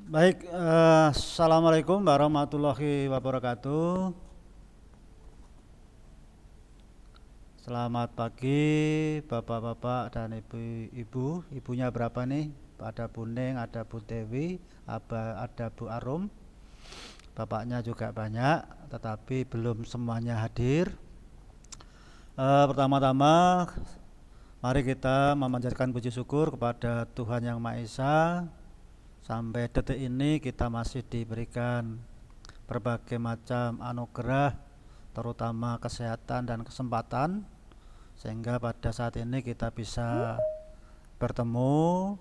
Baik, Assalamualaikum warahmatullahi wabarakatuh. Selamat pagi Bapak-bapak dan ibu-ibu. Ibunya berapa nih? Ada Bu Neng, ada Bu Dewi, ada Bu Arum. Bapaknya juga banyak, tetapi belum semuanya hadir. Pertama-tama, mari kita memanjatkan puji syukur kepada Tuhan Yang Maha Esa. Sampai detik ini kita masih diberikan berbagai macam anugerah, terutama kesehatan dan kesempatan, sehingga pada saat ini kita bisa bertemu,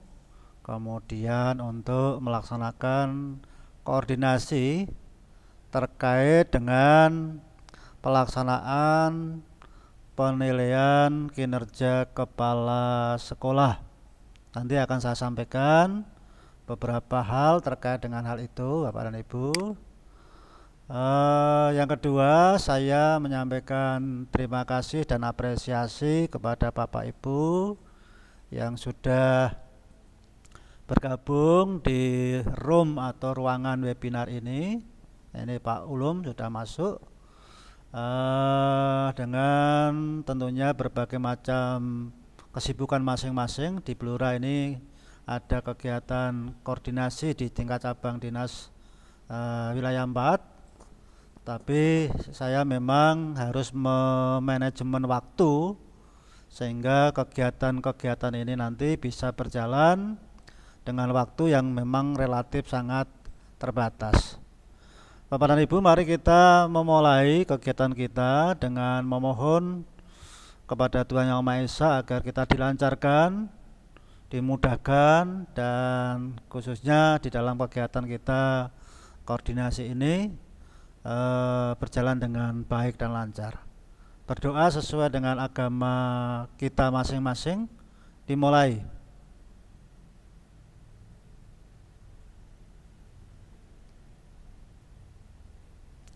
kemudian untuk melaksanakan koordinasi terkait dengan pelaksanaan penilaian kinerja kepala sekolah. Nanti akan saya sampaikan beberapa hal terkait dengan hal itu, Bapak dan Ibu. Yang kedua, saya menyampaikan terima kasih dan apresiasi kepada Bapak Ibu yang sudah bergabung di room atau ruangan webinar ini. Ini Pak Ulum sudah masuk dengan tentunya berbagai macam kesibukan masing-masing. Di Blora ini ada kegiatan koordinasi di tingkat cabang dinas wilayah 4. Tapi saya memang harus memanajemen waktu sehingga kegiatan-kegiatan ini nanti bisa berjalan dengan waktu yang memang relatif sangat terbatas. Bapak dan Ibu, mari kita memulai kegiatan kita dengan memohon kepada Tuhan Yang Maha Esa agar kita dilancarkan, dimudahkan, dan khususnya di dalam kegiatan kita koordinasi ini berjalan dengan baik dan lancar. Berdoa sesuai dengan agama kita masing-masing. Dimulai.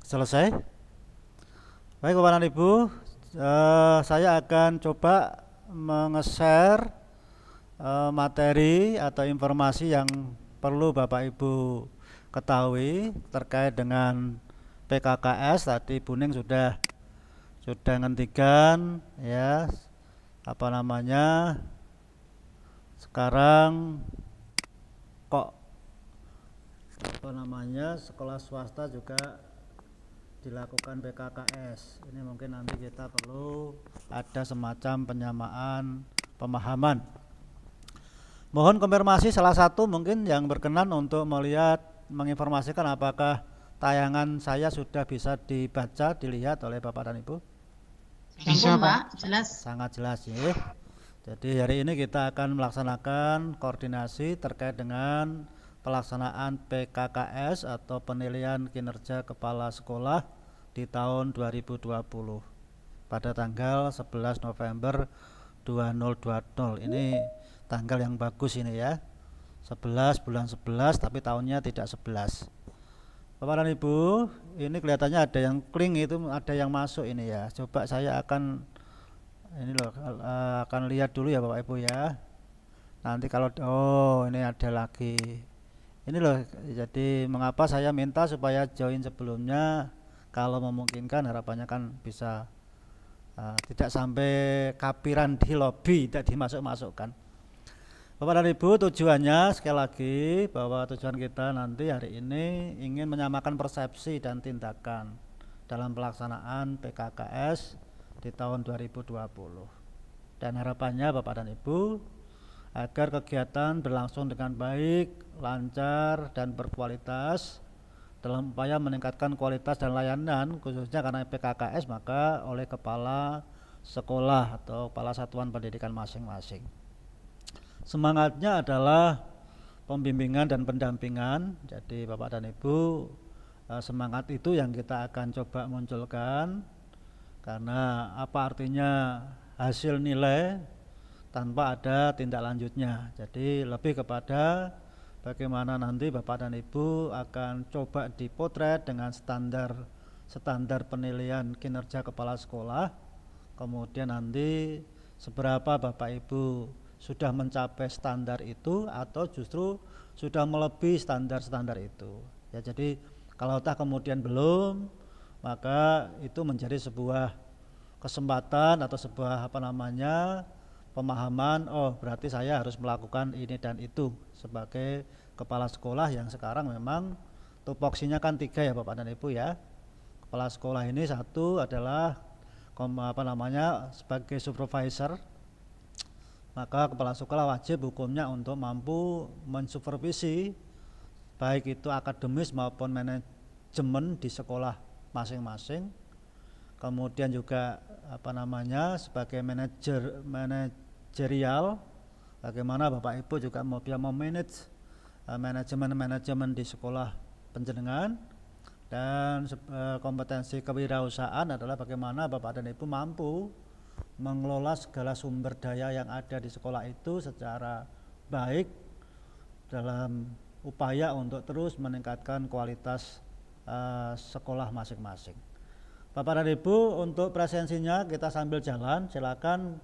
Selesai. Baik Bapak dan Ibu, saya akan coba menge-share materi atau informasi yang perlu Bapak Ibu ketahui terkait dengan PKKS. Tadi Bu Ning sudah ngentikan ya, apa namanya, sekarang kok apa namanya sekolah swasta juga dilakukan PKKS. Ini mungkin nanti kita perlu ada semacam penyamaan pemahaman. Mohon konfirmasi salah satu mungkin yang berkenan untuk melihat, menginformasikan apakah tayangan saya sudah bisa dibaca, dilihat oleh Bapak dan Ibu. Bisa, Pak, jelas. Sangat jelas ya. Jadi hari ini kita akan melaksanakan koordinasi terkait dengan pelaksanaan PKKS atau penilaian kinerja kepala sekolah di tahun 2020 pada tanggal 11 November 2020. Ini tanggal yang bagus ini ya. 11 bulan 11 tapi tahunnya tidak 11. Bapak dan Ibu, ini kelihatannya ada yang kling, itu ada yang masuk ini ya. Coba saya akan ini loh, akan lihat dulu ya Bapak Ibu ya. Nanti kalau ini ada lagi. Ini loh, jadi mengapa saya minta supaya join sebelumnya, kalau memungkinkan harapannya kan bisa tidak sampai kapiran di lobby, tidak dimasuk-masukkan. Bapak dan Ibu, tujuannya sekali lagi bahwa tujuan kita nanti hari ini ingin menyamakan persepsi dan tindakan dalam pelaksanaan PKKS di tahun 2020. Dan harapannya Bapak dan Ibu agar kegiatan berlangsung dengan baik, lancar, dan berkualitas dalam upaya meningkatkan kualitas dan layanan, khususnya karena PKKS maka oleh kepala sekolah atau kepala satuan pendidikan masing-masing. Semangatnya adalah pembimbingan dan pendampingan. Jadi Bapak dan Ibu, semangat itu yang kita akan coba munculkan. Karena apa artinya hasil nilai tanpa ada tindak lanjutnya. Jadi lebih kepada bagaimana nanti Bapak dan Ibu akan coba dipotret dengan standar penilaian kinerja kepala sekolah. Kemudian nanti seberapa Bapak Ibu sudah mencapai standar itu atau justru sudah melebihi standar-standar itu. Ya, jadi kalau toh kemudian belum, maka itu menjadi sebuah kesempatan atau sebuah pemahaman, oh berarti saya harus melakukan ini dan itu sebagai kepala sekolah yang sekarang memang tupoksinya kan 3 ya Bapak dan Ibu ya. Kepala sekolah ini satu adalah sebagai supervisor, maka kepala sekolah wajib hukumnya untuk mampu mensupervisi baik itu akademis maupun manajemen di sekolah masing-masing. Kemudian juga sebagai manajerial, bagaimana Bapak Ibu juga bisa memanage manajemen di sekolah penjenengan. Dan kompetensi kewirausahaan adalah bagaimana Bapak dan Ibu mampu mengelola segala sumber daya yang ada di sekolah itu secara baik dalam upaya untuk terus meningkatkan kualitas sekolah masing-masing. Bapak dan Ibu, untuk presensinya kita sambil jalan, silakan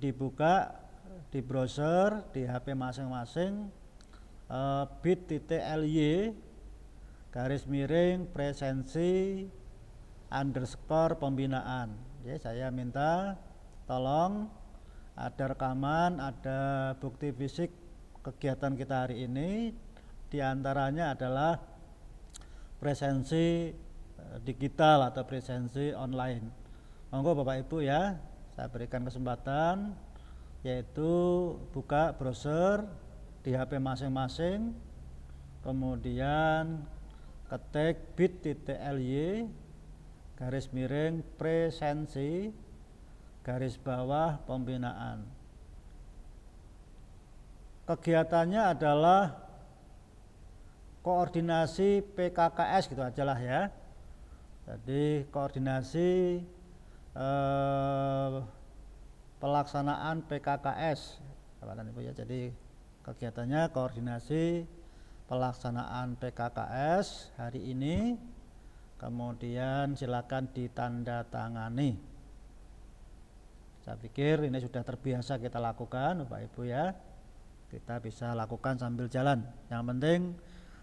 dibuka di browser di HP masing-masing, bit.ly /presensi_pembinaan. Ya, saya minta tolong ada rekaman, ada bukti fisik kegiatan kita hari ini. Di antaranya adalah presensi digital atau presensi online. Monggo Bapak Ibu ya, saya berikan kesempatan, yaitu buka browser di HP masing-masing, kemudian ketik bit.ly /presensi_pembinaan. Kegiatannya adalah koordinasi PKKS gitu aja lah ya. Jadi koordinasi pelaksanaan PKKS Bapak dan Ibu ya. Jadi kegiatannya koordinasi pelaksanaan PKKS hari ini, kemudian silakan ditandatangani. Saya pikir ini sudah terbiasa kita lakukan Bapak Ibu ya, kita bisa lakukan sambil jalan. Yang penting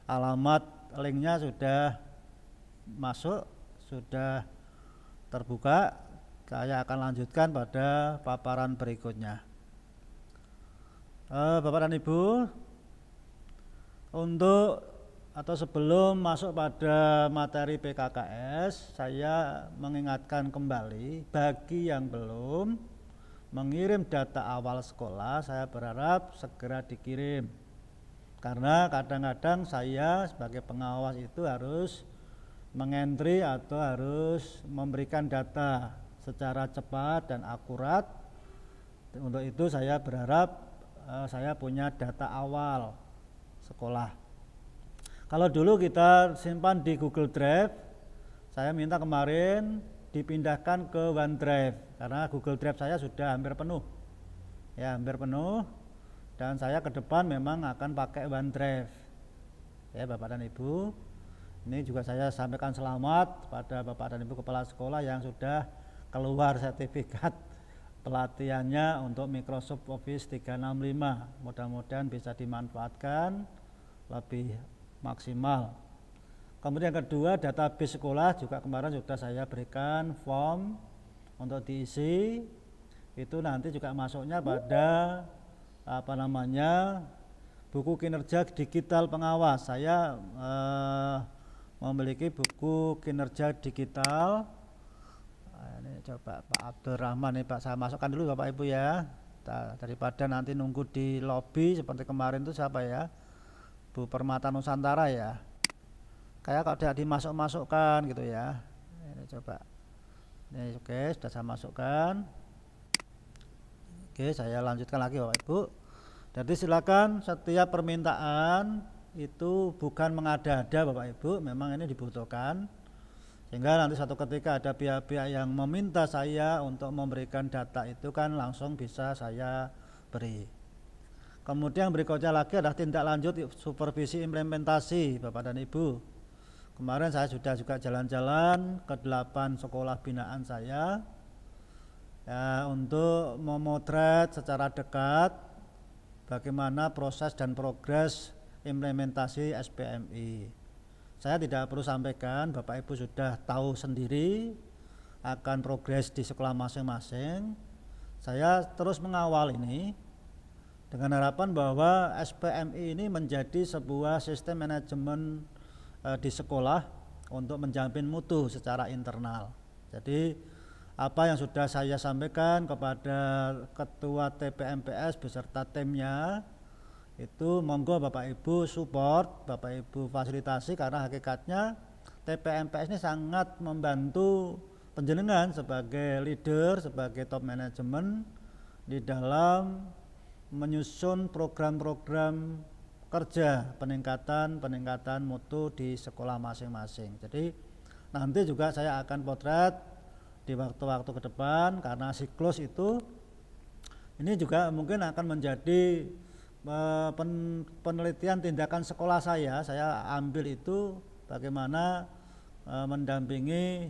alamat linknya sudah masuk, sudah terbuka. Saya akan lanjutkan pada paparan berikutnya. Bapak dan Ibu, untuk atau sebelum masuk pada materi PKKS, saya mengingatkan kembali bagi yang belum mengirim data awal sekolah, saya berharap segera dikirim. Karena kadang-kadang saya sebagai pengawas itu harus mengentri atau harus memberikan data secara cepat dan akurat. Untuk itu saya berharap saya punya data awal sekolah. Kalau dulu kita simpan di Google Drive, saya minta kemarin dipindahkan ke OneDrive karena Google Drive saya sudah hampir penuh. Ya, hampir penuh, dan saya ke depan memang akan pakai OneDrive. Ya, Bapak dan Ibu, ini juga saya sampaikan selamat pada Bapak dan Ibu kepala sekolah yang sudah keluar sertifikat pelatihannya untuk Microsoft Office 365. Mudah-mudahan bisa dimanfaatkan lebih maksimal. Kemudian yang kedua, database sekolah juga kemarin sudah saya berikan form untuk diisi. Itu nanti juga masuknya pada buku kinerja digital pengawas. Saya memiliki buku kinerja digital. Ini coba Pak Abdurrahman nih Pak, saya masukkan dulu Bapak Ibu ya. Daripada nanti nunggu di lobi seperti kemarin itu siapa ya, Bu Permata Nusantara ya, kayak kalau tidak dimasukkan gitu ya. Ini coba, ini oke, sudah saya masukkan. Oke, saya lanjutkan lagi Bapak Ibu. Jadi silakan, setiap permintaan itu bukan mengada-ada Bapak Ibu, memang ini dibutuhkan. Sehingga nanti suatu ketika ada pihak-pihak yang meminta saya untuk memberikan data itu kan langsung bisa saya beri. Kemudian berikutnya lagi adalah tindak lanjut supervisi implementasi Bapak dan Ibu. Kemarin saya sudah juga jalan-jalan ke 8 sekolah binaan saya ya, untuk memotret secara dekat bagaimana proses dan progres implementasi SPMI. Saya tidak perlu sampaikan, Bapak Ibu sudah tahu sendiri akan progres di sekolah masing-masing. Saya terus mengawal ini dengan harapan bahwa SPMI ini menjadi sebuah sistem manajemen di sekolah untuk menjamin mutu secara internal. Jadi apa yang sudah saya sampaikan kepada Ketua TPMPS beserta timnya itu monggo Bapak Ibu support, Bapak Ibu fasilitasi, karena hakikatnya TPMPS ini sangat membantu penjenengan sebagai leader, sebagai top manajemen di dalam menyusun program-program kerja peningkatan mutu di sekolah masing-masing. Jadi nanti juga saya akan potret di waktu-waktu ke depan, karena siklus itu ini juga mungkin akan menjadi penelitian tindakan sekolah saya ambil itu bagaimana mendampingi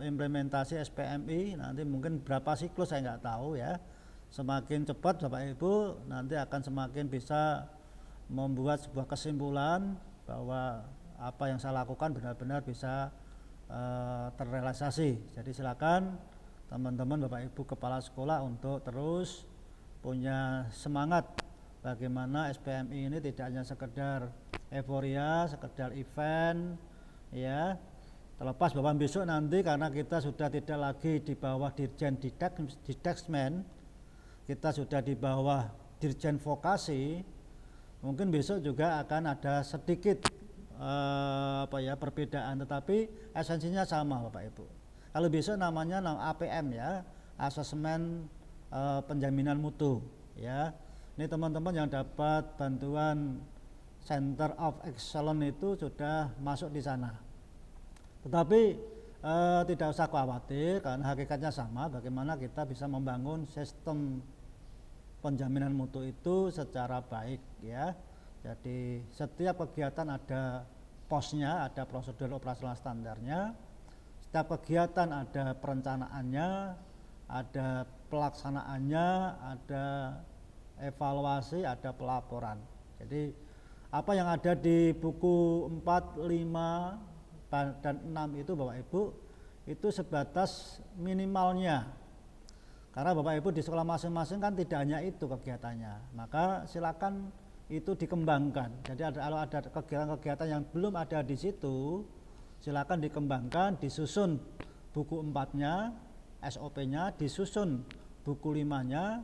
implementasi SPMI. Nanti mungkin berapa siklus saya nggak tahu ya. Semakin cepat Bapak Ibu nanti akan semakin bisa membuat sebuah kesimpulan bahwa apa yang saya lakukan benar-benar bisa terrealisasi. Jadi silakan teman-teman Bapak Ibu kepala sekolah untuk terus punya semangat bagaimana SPMI ini tidak hanya sekedar euforia, sekedar event ya. Terlepas bahwa besok nanti karena kita sudah tidak lagi di bawah Dirjen Didasmen, kita sudah di bawah Dirjen Vokasi, mungkin besok juga akan ada sedikit perbedaan, tetapi esensinya sama Bapak Ibu. Kalau besok namanya APM ya, asesmen penjaminan mutu ya. Ini teman-teman yang dapat bantuan Center of Excellence itu sudah masuk di sana. Tetapi tidak usah khawatir karena hakikatnya sama, bagaimana kita bisa membangun sistem penjaminan mutu itu secara baik ya. Jadi setiap kegiatan ada posnya, ada prosedur operasional standarnya. Setiap kegiatan ada perencanaannya, ada pelaksanaannya, ada evaluasi, ada pelaporan. Jadi apa yang ada di buku 4, 5 dan 6 itu Bapak Ibu itu sebatas minimalnya. Karena Bapak Ibu di sekolah masing-masing kan tidak hanya itu kegiatannya. Maka silakan itu dikembangkan. Jadi kalau ada kegiatan-kegiatan yang belum ada di situ, silakan dikembangkan, disusun buku 4-nya, SOP-nya, disusun buku 5-nya,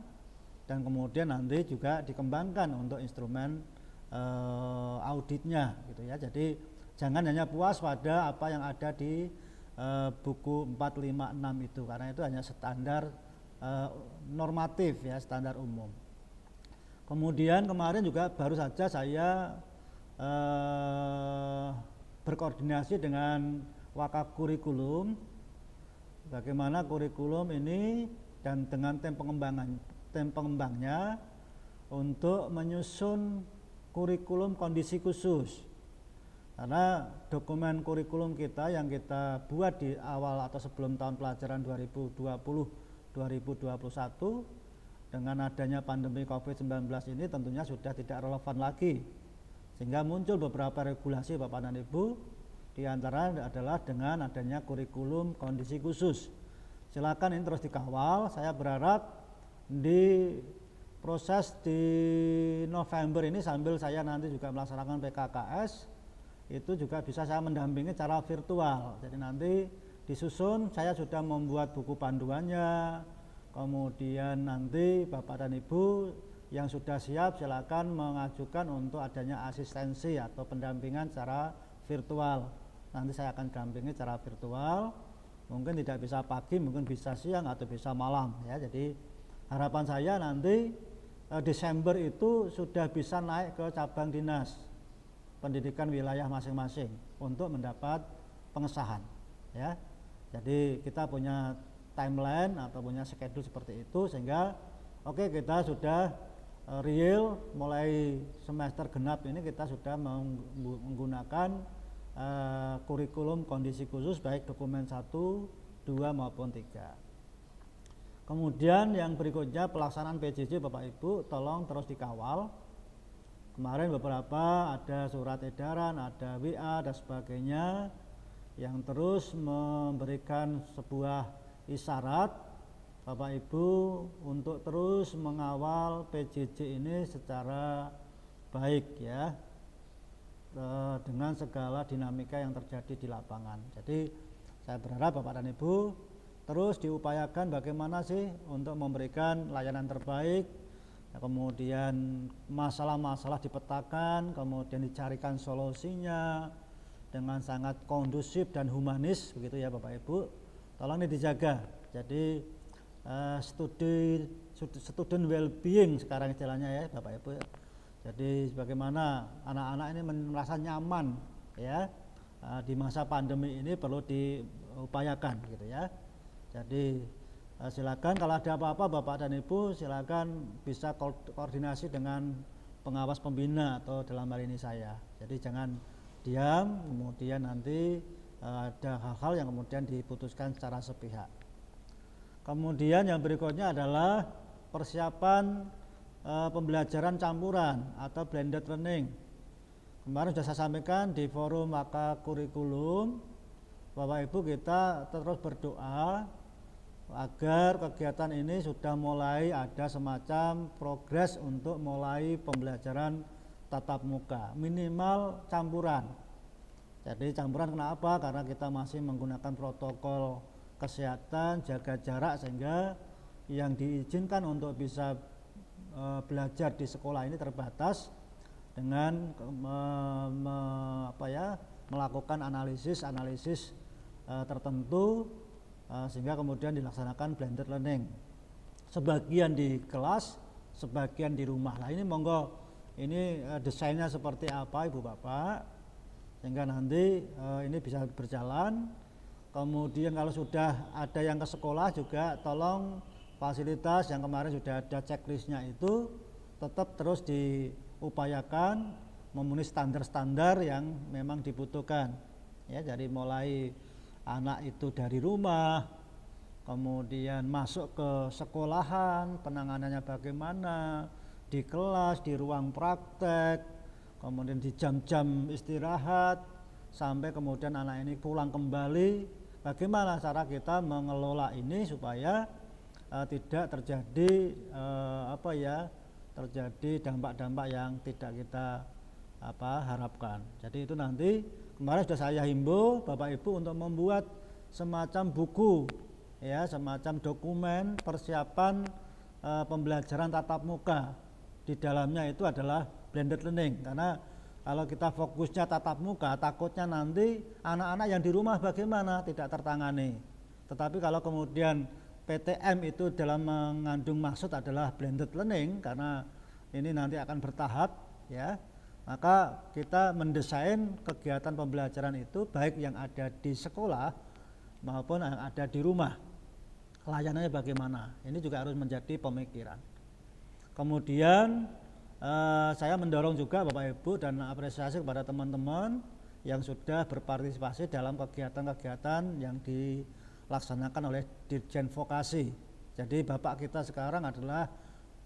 dan kemudian nanti juga dikembangkan untuk instrumen auditnya gitu ya. Jadi jangan hanya puas pada apa yang ada di buku 4, 5, 6 itu, karena itu hanya standar normatif ya, standar umum. Kemudian kemarin juga baru saja saya berkoordinasi dengan Wakaf Kurikulum, bagaimana kurikulum ini dan dengan tim pengembangnya untuk menyusun kurikulum kondisi khusus. Karena dokumen kurikulum kita yang kita buat di awal atau sebelum tahun pelajaran 2020-2021 dengan adanya pandemi COVID-19 ini tentunya sudah tidak relevan lagi, sehingga muncul beberapa regulasi Bapak dan Ibu, di antara adalah dengan adanya kurikulum kondisi khusus. Silakan ini terus dikawal. Saya berharap di proses di November ini sambil saya nanti juga melaksanakan PKKS itu juga bisa saya mendampingi secara virtual. Jadi nanti disusun, saya sudah membuat buku panduannya. Kemudian nanti Bapak dan Ibu yang sudah siap silakan mengajukan untuk adanya asistensi atau pendampingan secara virtual. Nanti saya akan dampingi secara virtual. Mungkin tidak bisa pagi, mungkin bisa siang atau bisa malam ya. Jadi harapan saya nanti Desember itu sudah bisa naik ke cabang dinas pendidikan wilayah masing-masing untuk mendapat pengesahan ya. Jadi kita punya timeline atau punya schedule seperti itu, sehingga kita sudah real mulai semester genap ini kita sudah menggunakan kurikulum kondisi khusus baik dokumen 1, 2 maupun 3. Kemudian yang berikutnya pelaksanaan PJJ Bapak Ibu tolong terus dikawal. Kemarin beberapa ada surat edaran, ada WA dan sebagainya yang terus memberikan sebuah isyarat Bapak Ibu untuk terus mengawal PJJ ini secara baik ya, dengan segala dinamika yang terjadi di lapangan. Jadi saya berharap Bapak dan Ibu terus diupayakan bagaimana sih untuk memberikan layanan terbaik, ya, kemudian masalah-masalah dipetakan, kemudian dicarikan solusinya dengan sangat kondusif dan humanis begitu ya Bapak Ibu. Tolong ini dijaga. Jadi student well-being sekarang istilahnya ya Bapak Ibu. Jadi bagaimana anak-anak ini merasa nyaman ya di masa pandemi ini perlu diupayakan gitu ya. Jadi silakan kalau ada apa-apa Bapak dan Ibu silakan bisa koordinasi dengan pengawas pembina atau dalam hal ini saya. Jadi jangan diam kemudian nanti ada hal-hal yang kemudian diputuskan secara sepihak. Kemudian yang berikutnya adalah persiapan pembelajaran campuran atau blended learning. Kemarin sudah saya sampaikan di forum maka kurikulum, Bapak Ibu kita terus berdoa agar kegiatan ini sudah mulai ada semacam progres untuk mulai pembelajaran tatap muka, minimal campuran. Jadi campuran kenapa? Karena kita masih menggunakan protokol kesehatan, jaga jarak sehingga yang diizinkan untuk bisa belajar di sekolah ini terbatas dengan melakukan analisis tertentu sehingga kemudian dilaksanakan blended learning. Sebagian di kelas, sebagian di rumah. Nah ini monggo ini desainnya seperti apa Ibu Bapak sehingga nanti ini bisa berjalan. Kemudian kalau sudah ada yang ke sekolah juga tolong fasilitas yang kemarin sudah ada checklistnya itu tetap terus diupayakan memenuhi standar-standar yang memang dibutuhkan ya, dari mulai anak itu dari rumah kemudian masuk ke sekolahan penanganannya bagaimana, di kelas, di ruang praktek, kemudian di jam-jam istirahat sampai kemudian anak ini pulang kembali. Bagaimana cara kita mengelola ini supaya tidak terjadi terjadi dampak-dampak yang tidak kita harapkan. Jadi itu nanti kemarin sudah saya himbau Bapak Ibu untuk membuat semacam buku ya, semacam dokumen persiapan pembelajaran tatap muka. Di dalamnya itu adalah blended learning karena kalau kita fokusnya tatap muka, takutnya nanti anak-anak yang di rumah bagaimana tidak tertangani. Tetapi kalau kemudian PTM itu dalam mengandung maksud adalah blended learning karena ini nanti akan bertahap ya, maka kita mendesain kegiatan pembelajaran itu baik yang ada di sekolah maupun yang ada di rumah. Layanannya bagaimana? Ini juga harus menjadi pemikiran. Kemudian saya mendorong juga Bapak Ibu dan apresiasi kepada teman-teman yang sudah berpartisipasi dalam kegiatan-kegiatan yang dilaksanakan oleh Dirjen Vokasi. Jadi Bapak kita sekarang adalah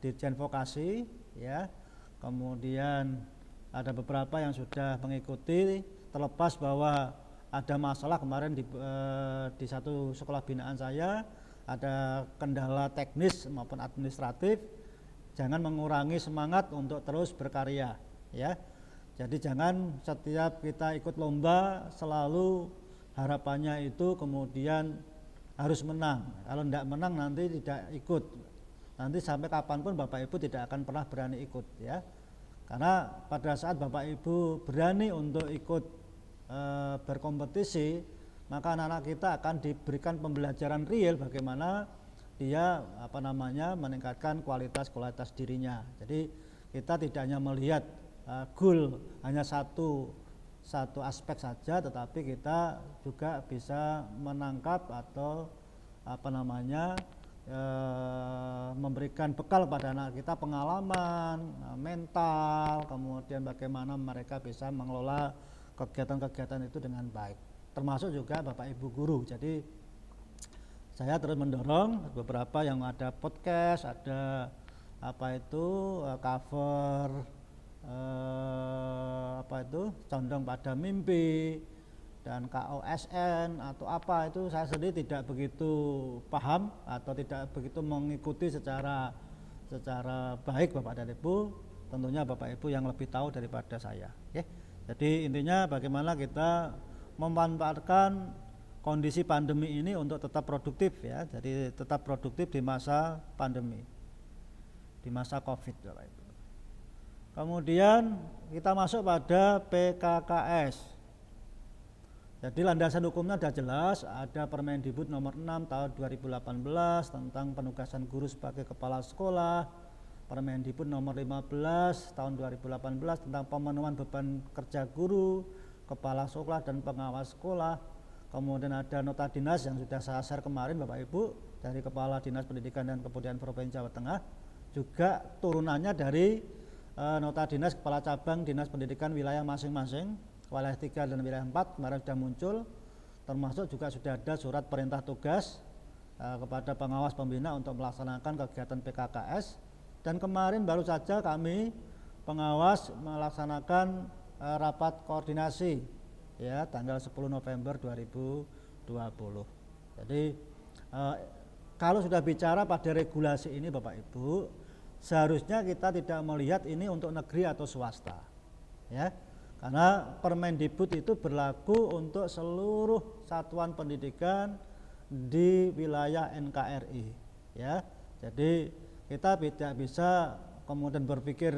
Dirjen Vokasi ya. Kemudian ada beberapa yang sudah mengikuti, terlepas bahwa ada masalah kemarin di satu sekolah binaan saya ada kendala teknis maupun administratif. Jangan mengurangi semangat untuk terus berkarya ya. Jadi jangan setiap kita ikut lomba selalu harapannya itu kemudian harus menang. Kalau tidak menang nanti tidak ikut. Nanti sampai kapanpun Bapak Ibu tidak akan pernah berani ikut ya. Karena pada saat Bapak Ibu berani untuk ikut berkompetisi, maka anak-anak kita akan diberikan pembelajaran real bagaimana dia meningkatkan kualitas dirinya. Jadi kita tidak hanya melihat goal hanya satu aspek saja, tetapi kita juga bisa menangkap atau memberikan bekal pada anak kita pengalaman mental, kemudian bagaimana mereka bisa mengelola kegiatan-kegiatan itu dengan baik, termasuk juga Bapak Ibu guru. Jadi saya terus mendorong beberapa yang ada podcast, ada cover condong pada mimpi dan KOSN atau apa itu saya sendiri tidak begitu paham atau tidak begitu mengikuti secara baik Bapak dan Ibu. Tentunya Bapak Ibu yang lebih tahu daripada saya. Okay? Jadi intinya bagaimana kita memanfaatkan kondisi pandemi ini untuk tetap produktif ya. Jadi tetap produktif di masa pandemi, di masa COVID Bapak Ibu. Kemudian kita masuk pada PKKS. Jadi landasan hukumnya sudah jelas, ada Permendikbud nomor 6 tahun 2018 tentang penugasan guru sebagai kepala sekolah, Permendikbud nomor 15 tahun 2018 tentang pemenuhan beban kerja guru, kepala sekolah dan pengawas sekolah. Kemudian ada nota dinas yang sudah saya share kemarin Bapak Ibu dari Kepala Dinas Pendidikan dan Kebudayaan Provinsi Jawa Tengah, juga turunannya dari nota dinas kepala cabang Dinas Pendidikan wilayah masing-masing, wilayah 3 dan wilayah 4 kemarin sudah muncul, termasuk juga sudah ada surat perintah tugas kepada pengawas pembina untuk melaksanakan kegiatan PKKS. Dan kemarin baru saja kami pengawas melaksanakan rapat koordinasi ya tanggal 10 November 2020. Jadi kalau sudah bicara pada regulasi ini Bapak Ibu, seharusnya kita tidak melihat ini untuk negeri atau swasta ya. Karena Permendikbud itu berlaku untuk seluruh satuan pendidikan di wilayah NKRI ya. Jadi kita tidak bisa kemudian berpikir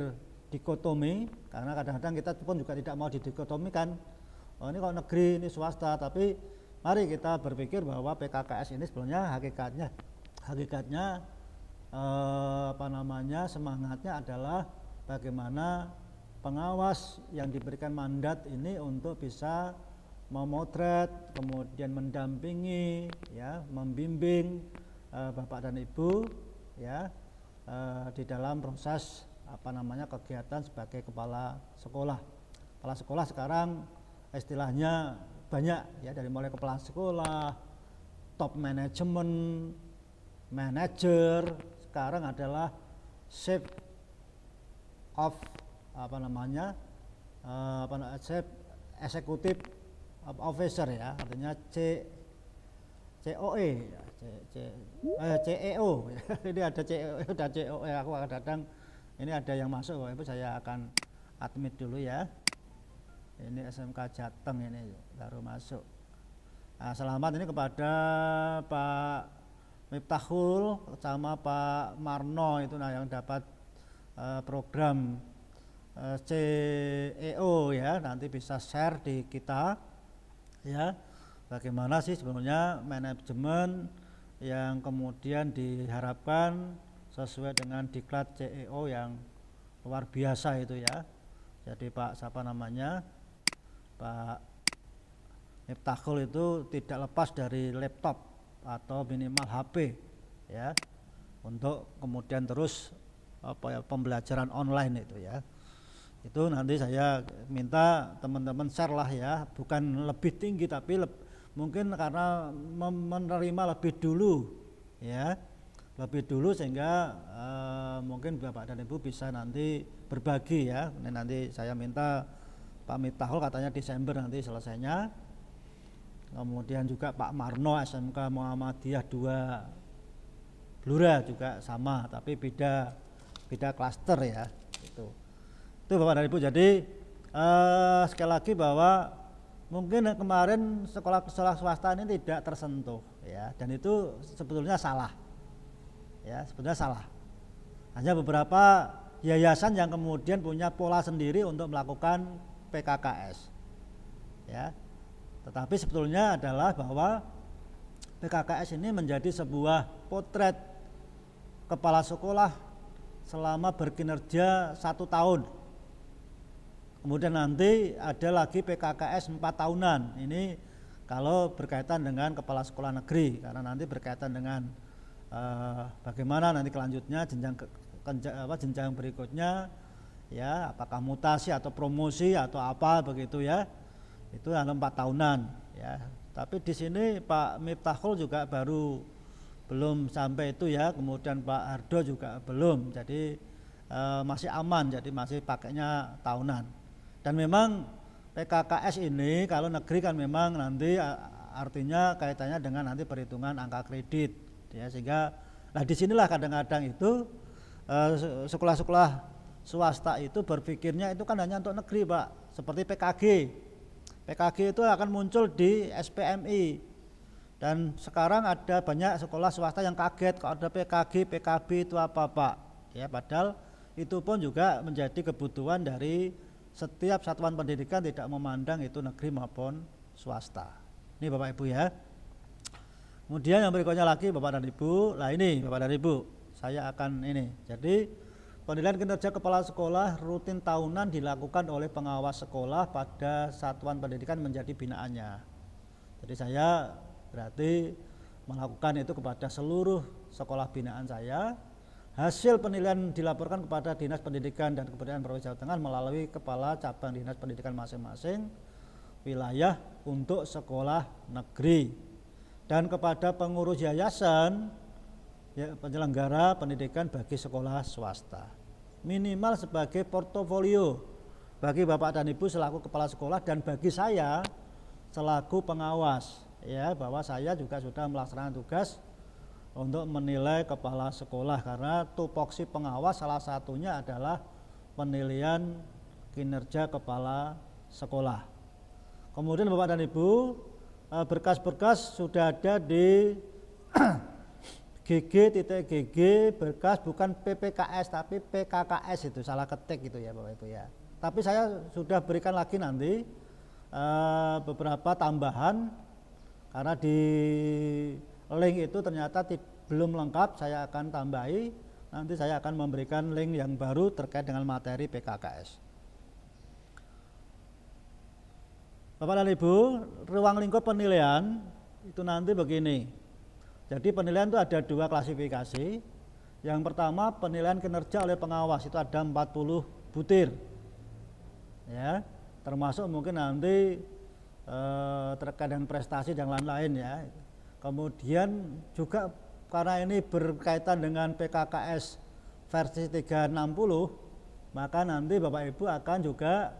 dikotomi, karena kadang-kadang kita pun juga tidak mau didikotomikan. Oh ini kalau negeri, ini swasta, tapi mari kita berpikir bahwa PKKS ini sebenarnya hakikatnya semangatnya adalah bagaimana pengawas yang diberikan mandat ini untuk bisa memotret, kemudian mendampingi, ya, membimbing Bapak dan Ibu, ya, di dalam proses kegiatan sebagai kepala sekolah. Kepala sekolah sekarang istilahnya banyak, ya, dari mulai kepala sekolah, top management, manager, sekarang adalah chief of chief executive officer ya, artinya COE ya, CEO ini ada CEO ada COE. Aku kadang ini ada yang masuk Bapak Ibu, saya akan admit dulu ya. Ini SMK Jateng ini baru masuk. Nah, selamat ini kepada Pak Miftahul sama Pak Marno itu yang dapat program CEO ya, nanti bisa share di kita ya, bagaimana sih sebenarnya manajemen yang kemudian diharapkan sesuai dengan diklat CEO yang luar biasa itu ya. Jadi Pak Miftahul itu tidak lepas dari laptop atau minimal HP ya, untuk kemudian terus pembelajaran online itu ya. Itu nanti saya minta teman-teman share lah ya, bukan lebih tinggi tapi mungkin karena menerima lebih dulu ya, lebih dulu sehingga mungkin Bapak dan Ibu bisa nanti berbagi ya. Nanti saya minta Pak Miftahul katanya Desember nanti selesainya. Kemudian juga Pak Marno SMK Muhammadiyah 2 Blora juga sama, tapi beda klaster ya. Itu Bapak dan Ibu. Jadi sekali lagi bahwa mungkin kemarin sekolah swasta ini tidak tersentuh ya, dan itu sebetulnya salah ya, sebetulnya salah. Hanya beberapa yayasan yang kemudian punya pola sendiri untuk melakukan PKKS ya. Tetapi sebetulnya adalah bahwa PKKS ini menjadi sebuah potret kepala sekolah selama berkinerja 1 tahun. Kemudian nanti ada lagi PKKS 4 tahunan. Ini kalau berkaitan dengan kepala sekolah negeri, karena nanti berkaitan dengan bagaimana nanti kelanjutnya jenjang berikutnya ya, apakah mutasi atau promosi atau apa begitu ya. Itu ada 4 tahunan ya. Tapi di sini Pak Miftahul juga baru belum sampai itu ya, kemudian Pak Ardo juga belum, jadi masih aman, jadi masih pakainya tahunan. Dan memang PKKS ini kalau negeri kan memang nanti artinya kaitannya dengan nanti perhitungan angka kredit ya, sehingga nah disinilah kadang-kadang itu sekolah-sekolah swasta itu berpikirnya itu kan hanya untuk negeri Pak, seperti PKG itu akan muncul di SPMI, dan sekarang ada banyak sekolah swasta yang kaget kalau ada PKB itu apa Pak ya, padahal itu pun juga menjadi kebutuhan dari setiap satuan pendidikan, tidak memandang itu negeri maupun swasta. Ini Bapak Ibu ya. Kemudian yang berikutnya lagi Bapak dan Ibu, nah ini Bapak dan Ibu, saya akan ini. Jadi penilaian kinerja kepala sekolah rutin tahunan dilakukan oleh pengawas sekolah pada satuan pendidikan menjadi binaannya. Jadi saya berarti melakukan itu kepada seluruh sekolah binaan saya. Hasil penilaian dilaporkan kepada Dinas Pendidikan dan Kebudayaan Provinsi Jawa Tengah melalui kepala cabang dinas pendidikan masing-masing wilayah untuk sekolah negeri, dan kepada pengurus yayasan ya, penyelenggara pendidikan bagi sekolah swasta, minimal sebagai portofolio bagi Bapak dan Ibu selaku kepala sekolah, dan bagi saya selaku pengawas ya, bahwa saya juga sudah melaksanakan tugas untuk menilai kepala sekolah, karena tupoksi pengawas salah satunya adalah penilaian kinerja kepala sekolah. Kemudian Bapak dan Ibu, berkas-berkas sudah ada di GG berkas, bukan PPKS tapi PKKS, itu salah ketik gitu ya Bapak Ibu ya. Tapi saya sudah berikan lagi nanti beberapa tambahan, karena di link itu ternyata belum lengkap, saya akan tambahi, nanti saya akan memberikan link yang baru terkait dengan materi PKKS. Bapak dan Ibu, ruang lingkup penilaian itu nanti begini. Jadi penilaian itu ada 2 klasifikasi. Yang pertama penilaian kinerja oleh pengawas, itu ada 40 butir ya, termasuk mungkin nanti terkait dengan prestasi dan lain-lain ya. Kemudian juga karena ini berkaitan dengan PKKS versi 360, maka nanti Bapak Ibu akan juga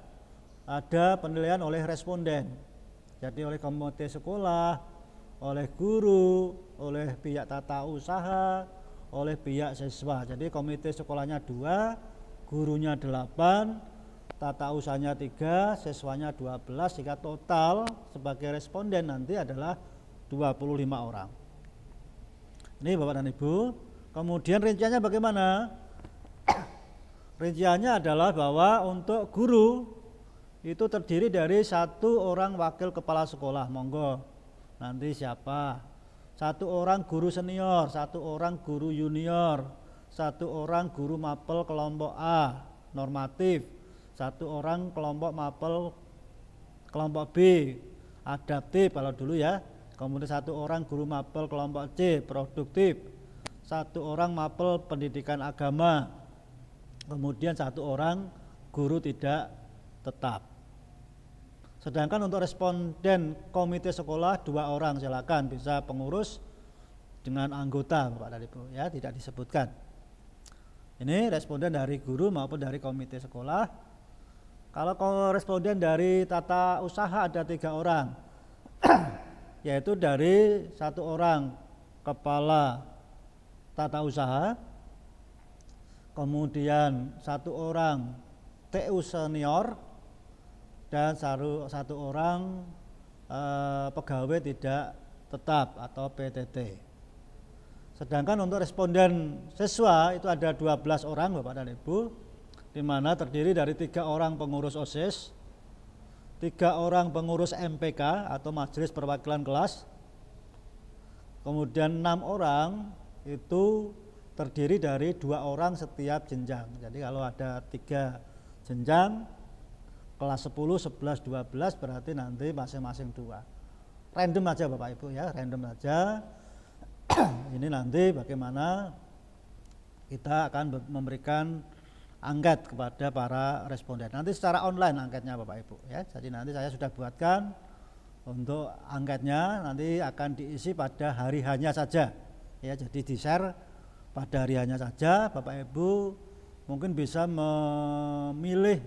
ada penilaian oleh responden. Jadi oleh komite sekolah, oleh guru, oleh pihak tata usaha, oleh pihak siswa. Jadi komite sekolahnya 2, gurunya 8, tata usahanya 3, siswanya 12, sehingga total sebagai responden nanti adalah 25 orang. Ini Bapak dan Ibu. Kemudian rinciannya bagaimana? Rinciannya adalah bahwa untuk guru itu terdiri dari 1 orang wakil kepala sekolah, monggo nanti siapa, 1 orang guru senior, 1 orang guru junior, 1 orang guru mapel kelompok A normatif, 1 orang kelompok mapel kelompok B adaptif kalau dulu ya. Kemudian 1 orang guru mapel kelompok C produktif, 1 orang mapel pendidikan agama, kemudian 1 orang guru tidak tetap. Sedangkan untuk responden komite sekolah 2 orang, silakan bisa pengurus dengan anggota Bapak dan Ibu ya, tidak disebutkan. Ini responden dari guru maupun dari komite sekolah. Kalau responden dari tata usaha ada 3 orang. Yaitu dari 1 orang kepala tata usaha, kemudian 1 orang TU senior, dan 1 orang pegawai tidak tetap atau PTT. Sedangkan untuk responden siswa itu ada 12 orang Bapak dan Ibu, di mana terdiri dari 3 orang pengurus OSIS, 3 orang pengurus MPK atau Majelis Perwakilan Kelas, kemudian 6 orang itu terdiri dari 2 orang setiap jenjang. Jadi kalau ada 3 jenjang, kelas 10, 11, 12 berarti nanti masing-masing 2. Random aja Bapak Ibu ya, random aja. Ini nanti bagaimana kita akan memberikan angket kepada para responden. Nanti secara online angketnya Bapak Ibu ya. Jadi nanti saya sudah buatkan untuk angketnya, nanti akan diisi pada hari hanya saja. Ya, jadi di-share pada hariannya saja. Bapak Ibu mungkin bisa memilih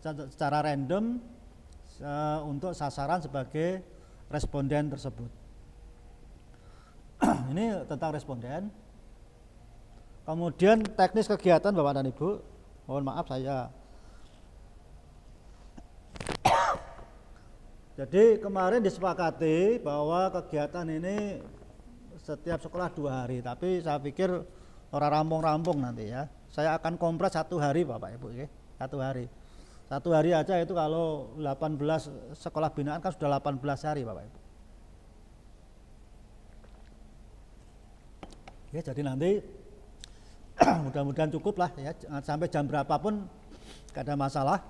secara random untuk sasaran sebagai responden tersebut. Ini tentang responden. Kemudian teknis kegiatan Bapak dan Ibu, mohon maaf saya. Jadi kemarin disepakati bahwa kegiatan ini setiap sekolah 2 hari, tapi saya pikir orang rampung-rampung nanti ya. Saya akan kompres 1 hari Bapak Ibu ya, 1 hari. 1 hari aja itu kalau 18 sekolah binaan kan sudah 18 hari Bapak Ibu. Ya, jadi nanti mudah-mudahan cukup lah ya, sampai jam berapapun gak ada masalah.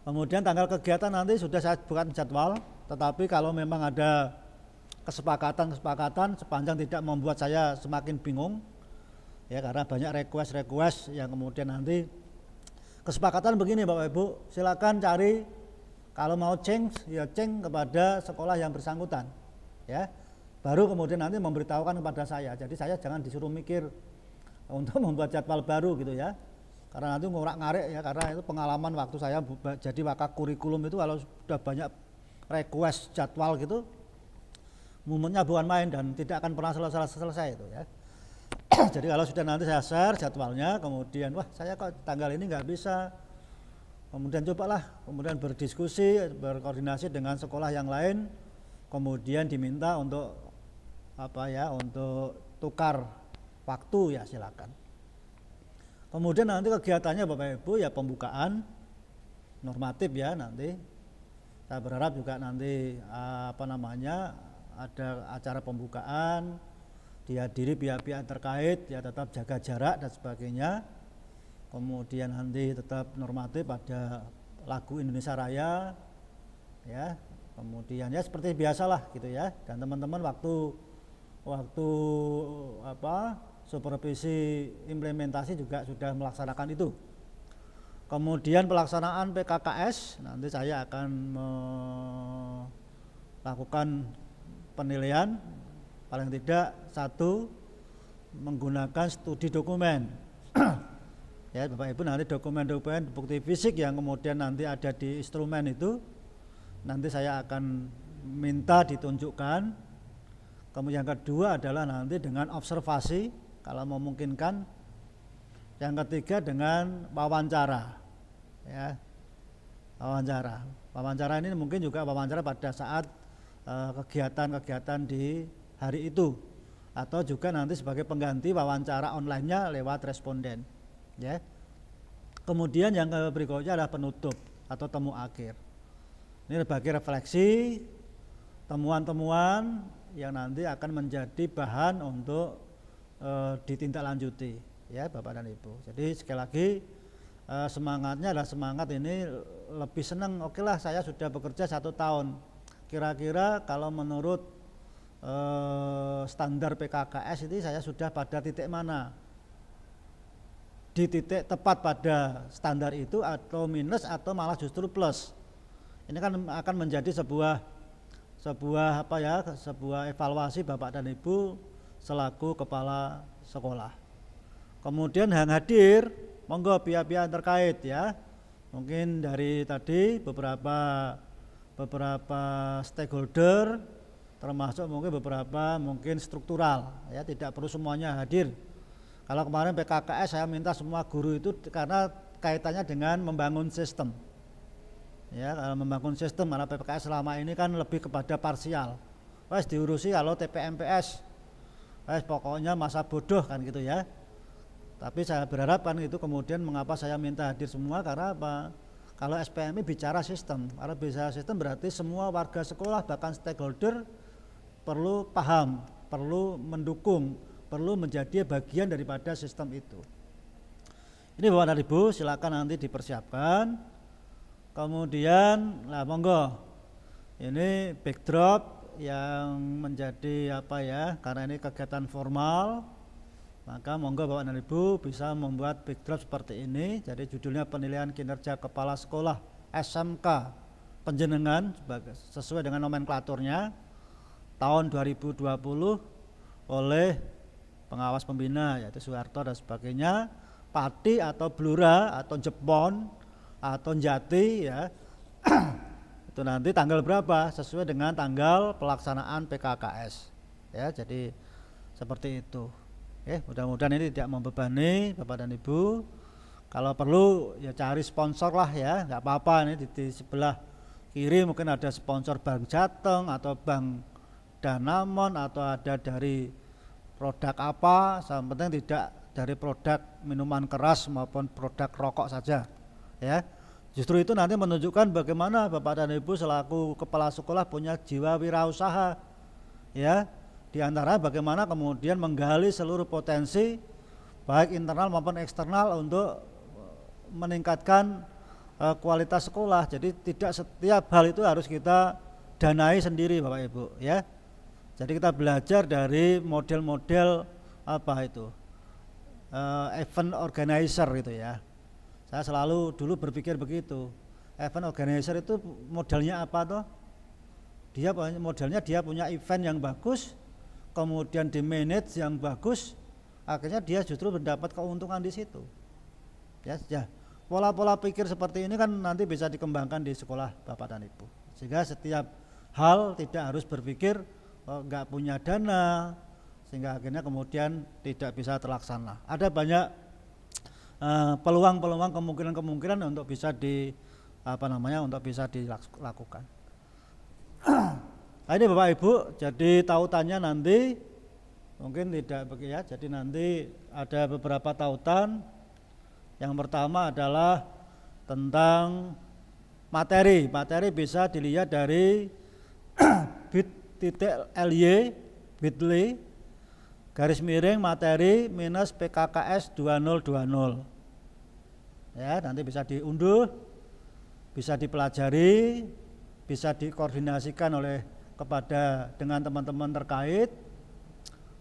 Kemudian tanggal kegiatan nanti sudah saya buat jadwal, tetapi kalau memang ada kesepakatan sepanjang tidak membuat saya semakin bingung ya, karena banyak request yang kemudian nanti kesepakatan begini Bapak Ibu, silakan cari kalau mau change kepada sekolah yang bersangkutan ya, baru kemudian nanti memberitahukan kepada saya. Jadi saya jangan disuruh mikir untuk membuat jadwal baru gitu ya, karena nanti ngorak-ngarik ya, karena itu pengalaman waktu saya jadi wakak kurikulum itu, kalau sudah banyak request jadwal gitu momennya bukan main dan tidak akan pernah selesai itu ya. Jadi kalau sudah nanti saya share jadwalnya, kemudian wah saya kok tanggal ini nggak bisa, kemudian cobalah kemudian berdiskusi, berkoordinasi dengan sekolah yang lain, kemudian diminta untuk untuk tukar waktu ya silakan. Kemudian nanti kegiatannya Bapak Ibu ya pembukaan normatif ya, nanti saya berharap juga nanti ada acara pembukaan, dihadiri pihak-pihak terkait ya, tetap jaga jarak dan sebagainya. Kemudian nanti tetap normatif, ada lagu Indonesia Raya ya, kemudian ya seperti biasalah gitu ya. Dan teman-teman waktu supervisi implementasi juga sudah melaksanakan itu. Kemudian pelaksanaan PKKS nanti saya akan melakukan penilaian paling tidak 1 menggunakan studi dokumen. Ya Bapak Ibu, nanti dokumen-dokumen bukti fisik yang kemudian nanti ada di instrumen itu nanti saya akan minta ditunjukkan. Kemudian yang kedua adalah nanti dengan observasi kalau memungkinkan. Yang ketiga dengan wawancara ya, wawancara ini mungkin juga wawancara pada saat kegiatan-kegiatan di hari itu, atau juga nanti sebagai pengganti wawancara online-nya lewat responden ya. Kemudian yang berikutnya adalah penutup atau temu akhir. Ini sebagai refleksi temuan-temuan yang nanti akan menjadi bahan untuk ditindaklanjuti ya Bapak dan Ibu. Jadi sekali lagi semangatnya adalah semangat ini lebih senang. Oke lah, saya sudah bekerja 1 tahun. Kira-kira kalau menurut standar PKKS ini saya sudah pada titik mana? Di titik tepat pada standar itu, atau minus, atau malah justru plus. Ini kan akan menjadi sebuah evaluasi Bapak dan Ibu selaku kepala sekolah. Kemudian yang hadir monggo pihak-pihak terkait ya, mungkin dari tadi beberapa stakeholder, termasuk mungkin beberapa struktural ya, tidak perlu semuanya hadir. Kalau kemarin PKKS saya minta semua guru itu karena kaitannya dengan membangun sistem ya, kalau membangun sistem, karena PKKS selama ini kan lebih kepada parsial, wes diurusi kalau TPMPS pokoknya masa bodoh kan gitu ya. Tapi saya berharap kan itu kemudian mengapa saya minta hadir semua, karena apa? Kalau SPMI bicara sistem, kalau bicara sistem berarti semua warga sekolah bahkan stakeholder perlu paham, perlu mendukung, perlu menjadi bagian daripada sistem itu. Ini Bapak dan Ibu silakan nanti dipersiapkan. Kemudian monggo ini backdrop yang menjadi karena ini kegiatan formal, maka monggo Bapak dan Ibu bisa membuat backdrop seperti ini. Jadi judulnya penilaian kinerja kepala sekolah SMK Penjenengan sesuai dengan nomenklaturnya tahun 2020 oleh pengawas pembina yaitu Soeharto dan sebagainya, Pati atau Blora atau Jepon atau Jati ya. Itu nanti tanggal berapa sesuai dengan tanggal pelaksanaan PKKS ya. Jadi seperti itu. Mudah-mudahan ini tidak membebani Bapak dan Ibu. Kalau perlu ya cari sponsor lah ya, nggak apa-apa. Ini di sebelah kiri mungkin ada sponsor Bank Jateng atau Bank Danamon atau ada dari produk apa, yang penting tidak dari produk minuman keras maupun produk rokok saja ya. Justru itu nanti menunjukkan bagaimana Bapak dan Ibu selaku kepala sekolah punya jiwa wirausaha ya. Di antara bagaimana kemudian menggali seluruh potensi baik internal maupun eksternal untuk meningkatkan kualitas sekolah. Jadi tidak setiap hal itu harus kita danai sendiri Bapak Ibu ya. Jadi kita belajar dari model-model apa itu event organizer gitu ya. Saya selalu dulu berpikir begitu. Event organizer itu modelnya apa toh? Modelnya dia punya event yang bagus, kemudian di manage yang bagus, akhirnya dia justru mendapat keuntungan di situ. Ya. Pola-pola pikir seperti ini kan nanti bisa dikembangkan di sekolah Bapak dan Ibu. Sehingga setiap hal tidak harus berpikir enggak punya dana, sehingga akhirnya kemudian tidak bisa terlaksana. Ada banyak peluang-peluang, kemungkinan-kemungkinan untuk bisa untuk bisa dilakukan. Nah, ini Bapak Ibu, jadi tautannya nanti mungkin tidak begitu ya. Jadi nanti ada beberapa tautan. Yang pertama adalah tentang materi. Materi bisa dilihat dari bit.ly garis miring materi minus PKKS 2020 ya, nanti bisa diunduh, bisa dipelajari, bisa dikoordinasikan dengan teman-teman terkait.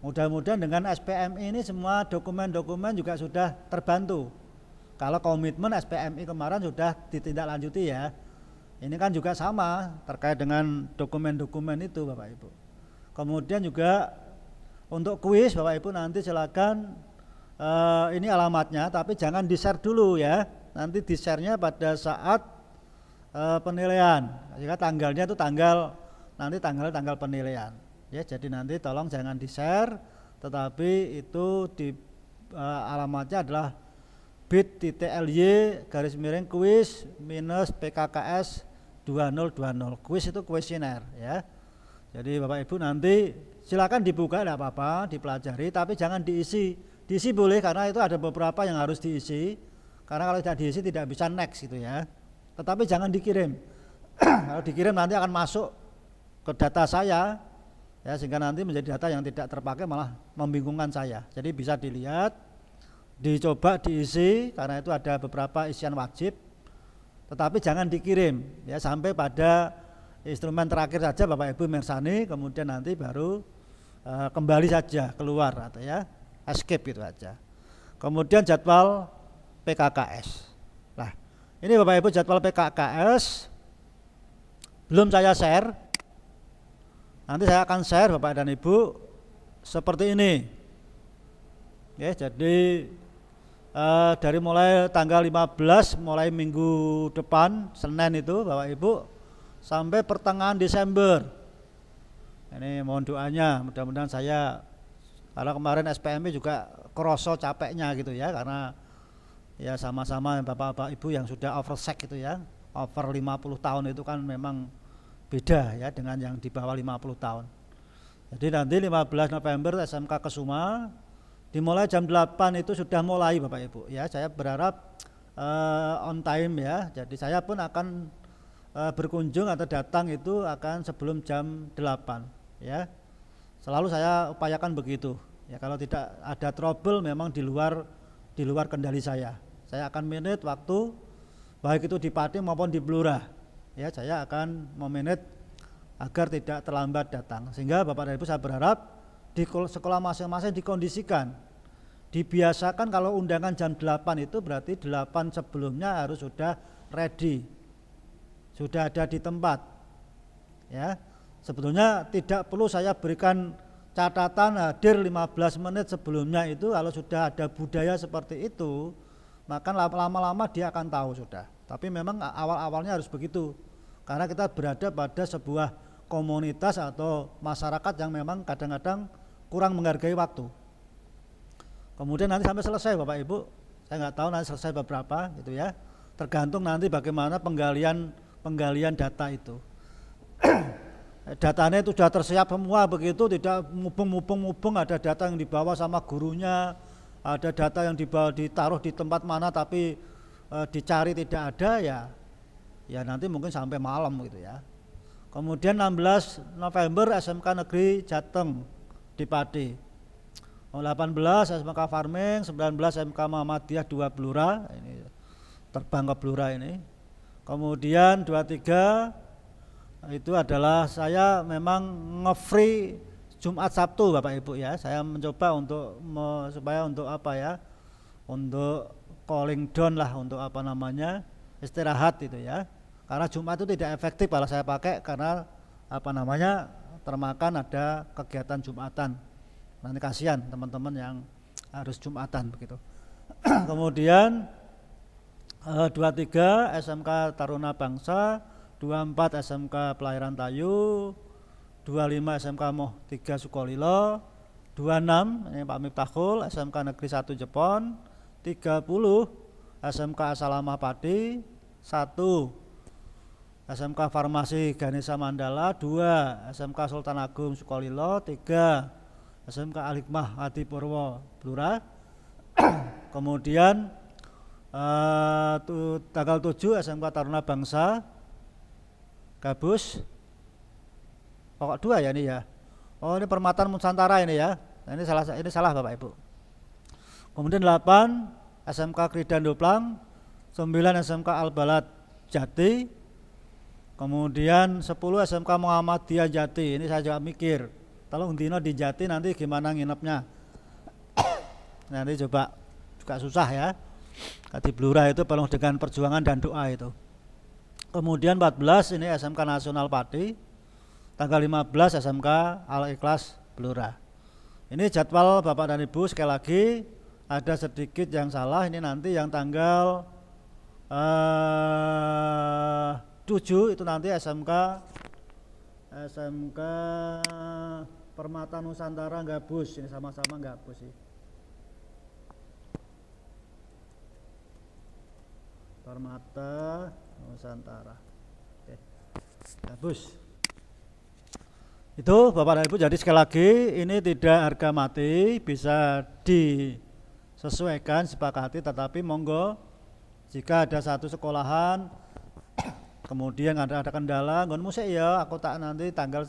Mudah-mudahan dengan SPMI ini semua dokumen-dokumen juga sudah terbantu. Kalau komitmen SPMI kemarin sudah ditindaklanjuti ya, ini kan juga sama terkait dengan dokumen-dokumen itu Bapak Ibu. Kemudian juga untuk kuis Bapak Ibu nanti silakan ini alamatnya, tapi jangan di-share dulu ya. Nanti di-share-nya pada saat penilaian. Jika tanggalnya itu tanggal penilaian. Ya, jadi nanti tolong jangan di-share, tetapi itu di alamatnya adalah bit.ly garis miring kuis minus PKKS 2020. Kuis itu kuesioner ya. Jadi Bapak Ibu nanti silakan dibuka, tidak apa-apa, dipelajari, tapi jangan diisi. Diisi boleh karena itu ada beberapa yang harus diisi. Karena kalau tidak diisi tidak bisa next gitu ya. Tetapi jangan dikirim. Kalau dikirim nanti akan masuk ke data saya ya, sehingga nanti menjadi data yang tidak terpakai, malah membingungkan saya. Jadi bisa dilihat, dicoba diisi karena itu ada beberapa isian wajib. Tetapi jangan dikirim ya, sampai pada instrumen terakhir saja Bapak Ibu mersani, kemudian nanti baru kembali saja keluar atau ya escape gitu aja. Kemudian jadwal PKKS. Nah, ini Bapak Ibu jadwal PKKS belum saya share. Nanti saya akan share Bapak dan Ibu seperti ini. Ya, jadi dari mulai tanggal 15 mulai minggu depan Senin itu Bapak Ibu sampai pertengahan Desember. Ini mohon doanya, mudah-mudahan saya, karena kemarin SPMI juga kroso capeknya gitu ya, karena ya sama-sama Bapak-bapak Ibu yang sudah oversek gitu ya, over 50 tahun itu kan memang beda ya dengan yang di bawah 50 tahun. Jadi nanti 15 November SMK Kesuma dimulai jam 8 itu sudah mulai Bapak Ibu ya. Saya berharap on time ya. Jadi saya pun akan berkunjung atau datang itu akan sebelum jam 8 ya. Selalu saya upayakan begitu. Ya, kalau tidak ada trouble memang di luar kendali saya. Saya akan manage waktu baik itu di Pati maupun di Blora. Ya, saya akan memanage agar tidak terlambat datang. Sehingga Bapak dan Ibu saya berharap di sekolah masing-masing dikondisikan, dibiasakan kalau undangan jam 8 itu berarti 8 sebelumnya harus sudah ready, sudah ada di tempat ya. Sebetulnya tidak perlu saya berikan catatan hadir 15 menit sebelumnya itu, kalau sudah ada budaya seperti itu, maka lama-lama dia akan tahu sudah. Tapi memang awal-awalnya harus begitu, karena kita berada pada sebuah komunitas atau masyarakat yang memang kadang-kadang kurang menghargai waktu. Kemudian nanti sampai selesai Bapak Ibu, saya nggak tahu nanti selesai berapa gitu ya, tergantung nanti bagaimana penggalian data itu. Datanya itu sudah tersiap semua begitu, tidak mubeng, ada data yang dibawa sama gurunya, ada data yang dibawa ditaruh di tempat mana tapi dicari tidak ada, ya nanti mungkin sampai malam gitu ya. Kemudian 16 November SMK Negeri Jateng di Pati, 18 SMK Farming, 19 SMK Muhammadiyah 2 Blora, ini terbang ke Blora ini. Kemudian 23 itu adalah saya memang nge-free Jumat Sabtu Bapak Ibu ya. Saya mencoba untuk supaya untuk apa ya, untuk calling down lah, untuk apa namanya, istirahat itu ya. Karena Jumat itu tidak efektif kalau saya pakai, karena apa namanya, termakan ada kegiatan Jumatan. Nanti kasihan teman-teman yang harus Jumatan begitu. Kemudian 23 SMK Taruna Bangsa, 24 SMK Pelayaran Tayu, 25 SMK Moh 3 Sukolilo, 26 ini Pak Miftahul SMK Negeri 1 Jepon, 30 SMK Asalamah Pati, 1 SMK Farmasi Ganesha Mandala, 2 SMK Sultan Agung Sukolilo, 3 SMK Al-Hikmah Adipurwo Blora. Kemudian tanggal 7 SMK Taruna Bangsa Gabus, pokok 2 ya ini ya. Oh ini Permatan Nusantara ini ya. Nah, ini salah Bapak Ibu. Kemudian 8 SMK Kridan Doplang, 9 SMK Al-Balad Jati, kemudian 10 SMK Muhammadiyah Jati. Ini saya juga mikir, kalau Undino di Jati nanti gimana nginepnya. Nanti coba juga susah ya. Di Blora itu penuh dengan perjuangan dan doa itu. Kemudian 14 ini SMK Nasional Pati, tanggal 15 SMK Al-Ikhlas Blora. Ini jadwal Bapak dan Ibu, sekali lagi ada sedikit yang salah, ini nanti yang tanggal 7 itu nanti SMK Permata Nusantara Gabus, ini sama-sama Gabus sih. Permata Nusantara. Oke. Gabus. Itu Bapak dan Ibu, jadi sekali lagi ini tidak harga mati, bisa disesuaikan, sepakati, tetapi monggo jika ada satu sekolahan kemudian ada kendala, ngon musik ya, aku tak nanti tanggal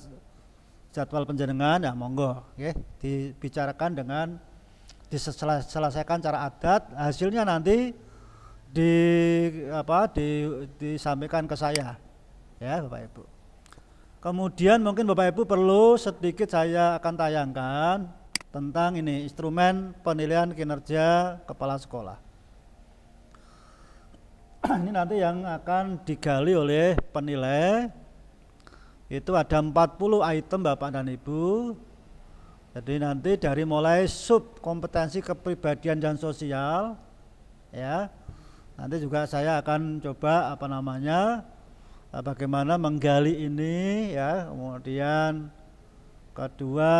jadwal penjenengan ya monggo, oke, dibicarakan dengan diselesaikan cara adat, hasilnya nanti disampaikan ke saya ya Bapak Ibu. Kemudian mungkin Bapak Ibu perlu sedikit saya akan tayangkan tentang ini instrumen penilaian kinerja kepala sekolah. Ini nanti yang akan digali oleh penilai, itu ada 40 item Bapak dan Ibu. Jadi nanti dari mulai sub kompetensi kepribadian dan sosial ya. Nanti juga saya akan coba bagaimana menggali ini ya. Kemudian kedua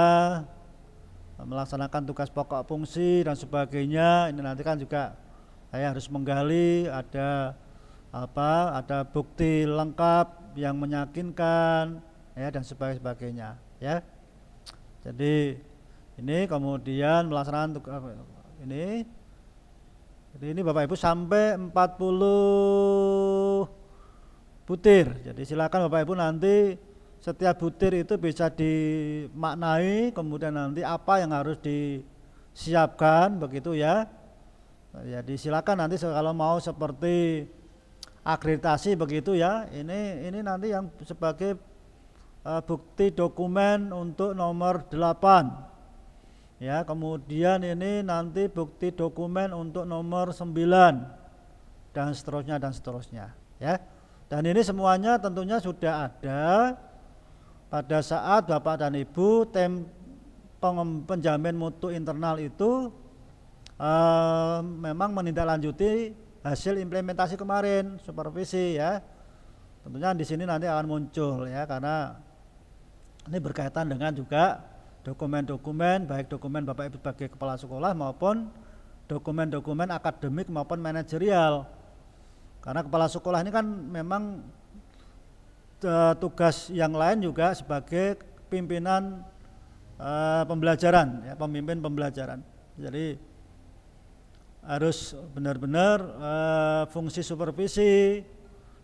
melaksanakan tugas pokok fungsi dan sebagainya. Ini nanti kan juga saya harus menggali, ada bukti lengkap yang meyakinkan ya, dan sebagainya ya. Jadi ini kemudian melaksanakan tugas ini. Jadi ini Bapak Ibu sampai 40 butir. Jadi silakan Bapak Ibu nanti setiap butir itu bisa dimaknai, kemudian nanti apa yang harus disiapkan begitu ya. Jadi silakan nanti kalau mau seperti akreditasi begitu ya. Ini nanti yang sebagai bukti dokumen untuk nomor 8. Ya, kemudian ini nanti bukti dokumen untuk nomor 9 dan seterusnya ya. Dan ini semuanya tentunya sudah ada pada saat Bapak dan Ibu penjamin mutu internal itu memang menindaklanjuti hasil implementasi kemarin supervisi ya. Tentunya di sini nanti akan muncul ya, karena ini berkaitan dengan juga dokumen-dokumen, baik dokumen Bapak Ibu sebagai kepala sekolah maupun dokumen-dokumen akademik maupun manajerial. Karena kepala sekolah ini kan memang tugas yang lain juga sebagai pimpinan pembelajaran ya, pemimpin pembelajaran. Jadi harus benar-benar fungsi supervisi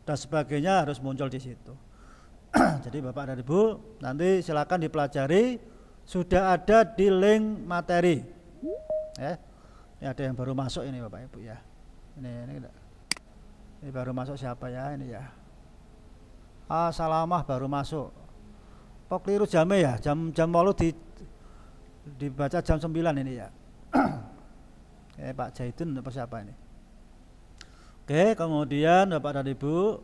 dan sebagainya harus muncul di situ. Jadi Bapak dan Ibu nanti silakan dipelajari, sudah ada di link materi. Ya. Ini ada yang baru masuk ini Bapak Ibu ya. Ini baru masuk siapa ya ini ya. Salamah baru masuk. Kok keliru jamnya ya? Jam 8 dibaca jam 9 ini ya. Pak Jaidun apa siapa ini? Oke, kemudian Bapak dan Ibu,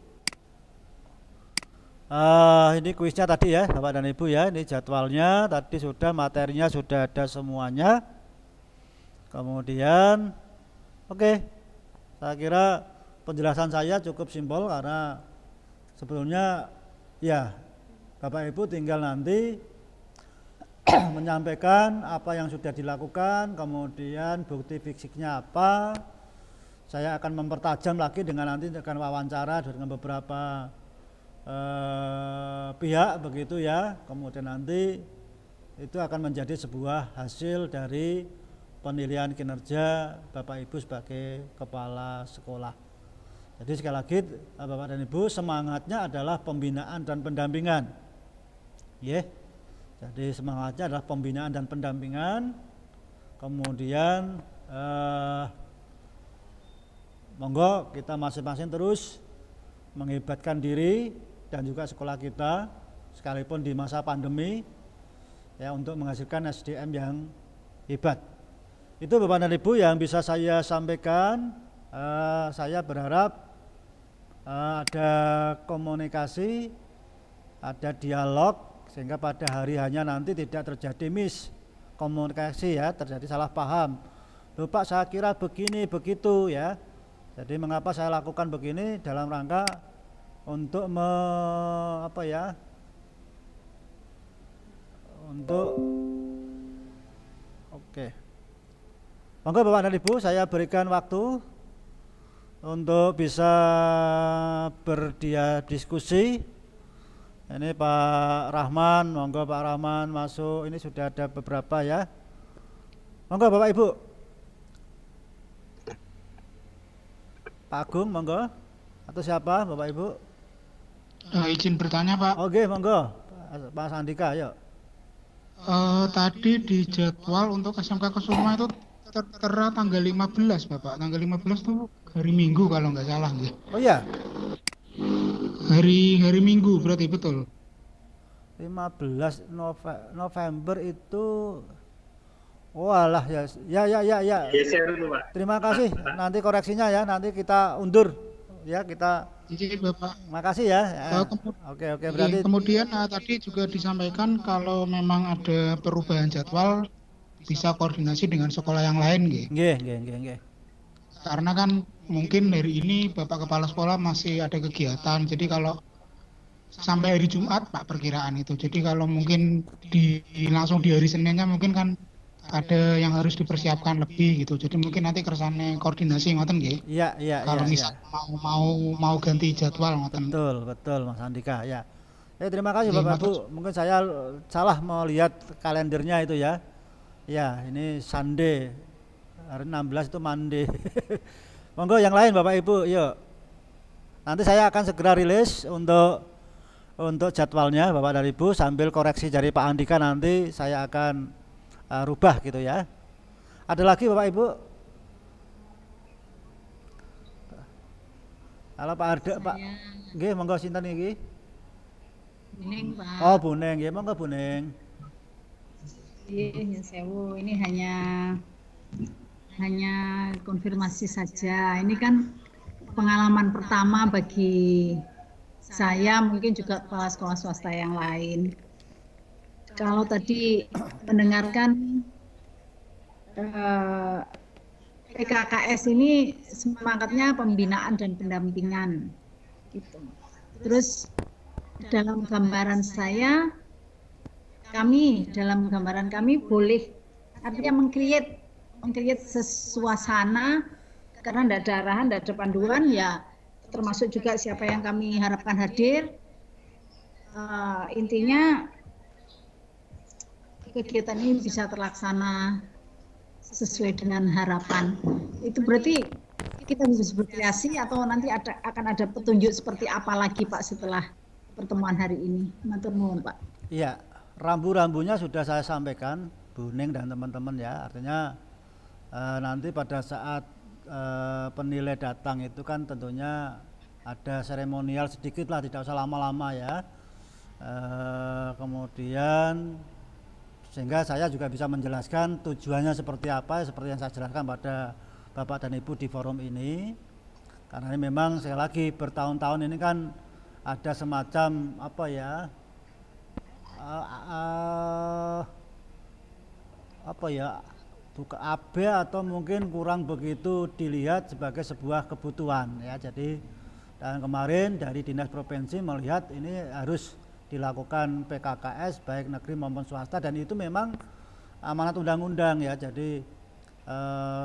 ini kuisnya tadi ya Bapak dan Ibu ya, ini jadwalnya tadi sudah, materinya sudah ada semuanya. Kemudian, oke, saya kira penjelasan saya cukup simpel karena sebelumnya ya Bapak Ibu tinggal nanti menyampaikan apa yang sudah dilakukan, kemudian bukti fisiknya apa. Saya akan mempertajam lagi dengan nanti akan wawancara dengan beberapa pihak begitu ya. Kemudian nanti itu akan menjadi sebuah hasil dari penilaian kinerja Bapak Ibu sebagai kepala sekolah. Jadi sekali lagi Bapak dan Ibu, semangatnya adalah pembinaan dan pendampingan. Yeah. Jadi semangatnya adalah pembinaan dan pendampingan. Kemudian monggo kita masing-masing terus menghebatkan diri dan juga sekolah kita sekalipun di masa pandemi ya, untuk menghasilkan SDM yang hebat. Itu Bapak dan Ibu yang bisa saya sampaikan. Saya berharap ada komunikasi, ada dialog, sehingga pada hari hanya nanti tidak terjadi miskomunikasi ya, terjadi salah paham. Loh Pak, saya kira begini begitu ya. Jadi mengapa saya lakukan begini dalam rangka untuk oke. Monggo Bapak dan Ibu, saya berikan waktu untuk bisa berdiskusi. Ini Pak Rahman, monggo Pak Rahman masuk. Ini sudah ada beberapa ya. Monggo Bapak Ibu. Pak Agung, monggo. Atau siapa Bapak Ibu? Izin bertanya Pak. Oke, monggo. Pak Sandika, yuk. Tadi di jadwal untuk SMK Kusuma itu tertera tanggal 15 Bapak. Tanggal 15 itu hari Minggu kalau nggak salah nggih. Oh iya. Hari Minggu berarti betul. 15 November itu walah ya. Ya. Terima kasih. Nanti koreksinya ya, nanti kita undur ya, kita. Izin Bapak. Makasih ya. Oke, berarti kemudian tadi juga disampaikan kalau memang ada perubahan jadwal bisa koordinasi dengan sekolah yang lain nggih. Nggih. Karena kan mungkin hari ini Bapak Kepala Sekolah masih ada kegiatan, jadi kalau sampai hari Jumat Pak perkiraan itu, jadi kalau mungkin langsung di hari Seninnya mungkin kan ada yang harus dipersiapkan lebih gitu, jadi mungkin nanti kersane koordinasi ngoten nggih. Iya. Kalau misal mau ganti jadwal ngoten. Betul Mas Andika ya. Terima kasih Bapak Ibu. Mungkin saya salah melihat kalendernya itu ya. Ya, ini Sunday. Hari 16 itu Monday. Monggo yang lain Bapak Ibu, yuk. Nanti saya akan segera rilis untuk jadwalnya Bapak dan Ibu, sambil koreksi dari Pak Andika nanti saya akan rubah gitu ya. Ada lagi Bapak Ibu? Halo Pak Arda, Pak. Nggih, monggo sinten iki? Buning, Pak. Oh, Buning, nggih, monggo Buning. Iya, sewu. Ini hanya konfirmasi saja. Ini kan pengalaman pertama bagi saya, mungkin juga kepala sekolah swasta yang lain. kalau tadi mendengarkan PKKS ini semangatnya pembinaan dan pendampingan gitu. Terus dalam gambaran saya, dalam gambaran kami boleh artinya mengcreate suasana karena tidak ada arahan, tidak ada panduan ya, termasuk juga siapa yang kami harapkan hadir. Intinya kegiatan ini bisa terlaksana sesuai dengan harapan. Itu berarti kita bisa berkreasi atau nanti akan ada petunjuk seperti apa lagi Pak setelah pertemuan hari ini. Matur nuwun Pak. Iya, rambu-rambunya sudah saya sampaikan, Bu Ning dan teman-teman ya. Artinya nanti pada saat penilai datang itu kan tentunya ada seremonial sedikit lah, tidak usah lama-lama ya. Kemudian sehingga saya juga bisa menjelaskan tujuannya seperti apa, seperti yang saya jelaskan pada Bapak dan Ibu di forum ini. Karena ini memang sekali lagi bertahun-tahun ini kan ada semacam apa ya, bukan abe atau mungkin kurang begitu dilihat sebagai sebuah kebutuhan ya. Jadi dan kemarin dari Dinas Provinsi melihat ini harus dilakukan PKKS baik negeri maupun swasta, dan itu memang amanat undang-undang ya. Jadi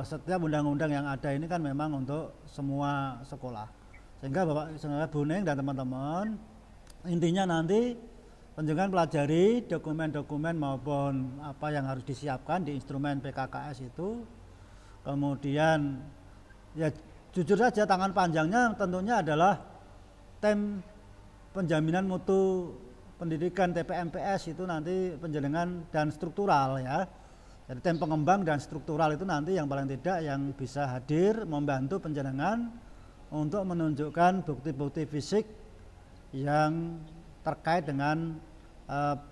setiap undang-undang yang ada ini kan memang untuk semua sekolah. Sehingga Bu Ning dan teman-teman, intinya nanti penjenengan pelajari dokumen-dokumen maupun apa yang harus disiapkan di instrumen PKKS itu. Kemudian ya jujur saja tangan panjangnya tentunya adalah tem penjaminan mutu pendidikan TPMPS itu nanti penjenengan dan struktural ya. Jadi tim pengembang dan struktural itu nanti yang paling tidak yang bisa hadir membantu penjenengan untuk menunjukkan bukti-bukti fisik yang terkait dengan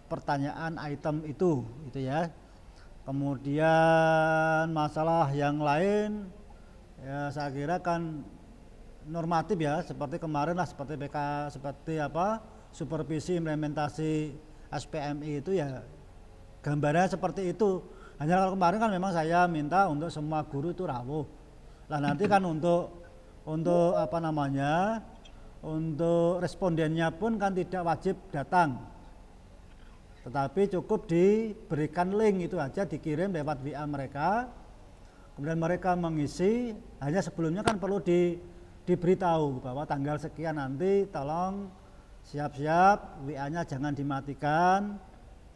pertanyaan item itu ya. Kemudian masalah yang lain ya saya kira kan normatif ya, seperti kemarin lah, seperti supervisi implementasi SPMI itu ya gambarnya seperti itu. Hanya kalau kemarin kan memang saya minta untuk semua guru itu rawuh. Lah nanti kan untuk untuk respondennya pun kan tidak wajib datang, tetapi cukup diberikan link itu aja, dikirim lewat WA mereka, kemudian mereka mengisi. Hanya sebelumnya kan perlu diberitahu bahwa tanggal sekian nanti tolong siap-siap WA-nya jangan dimatikan,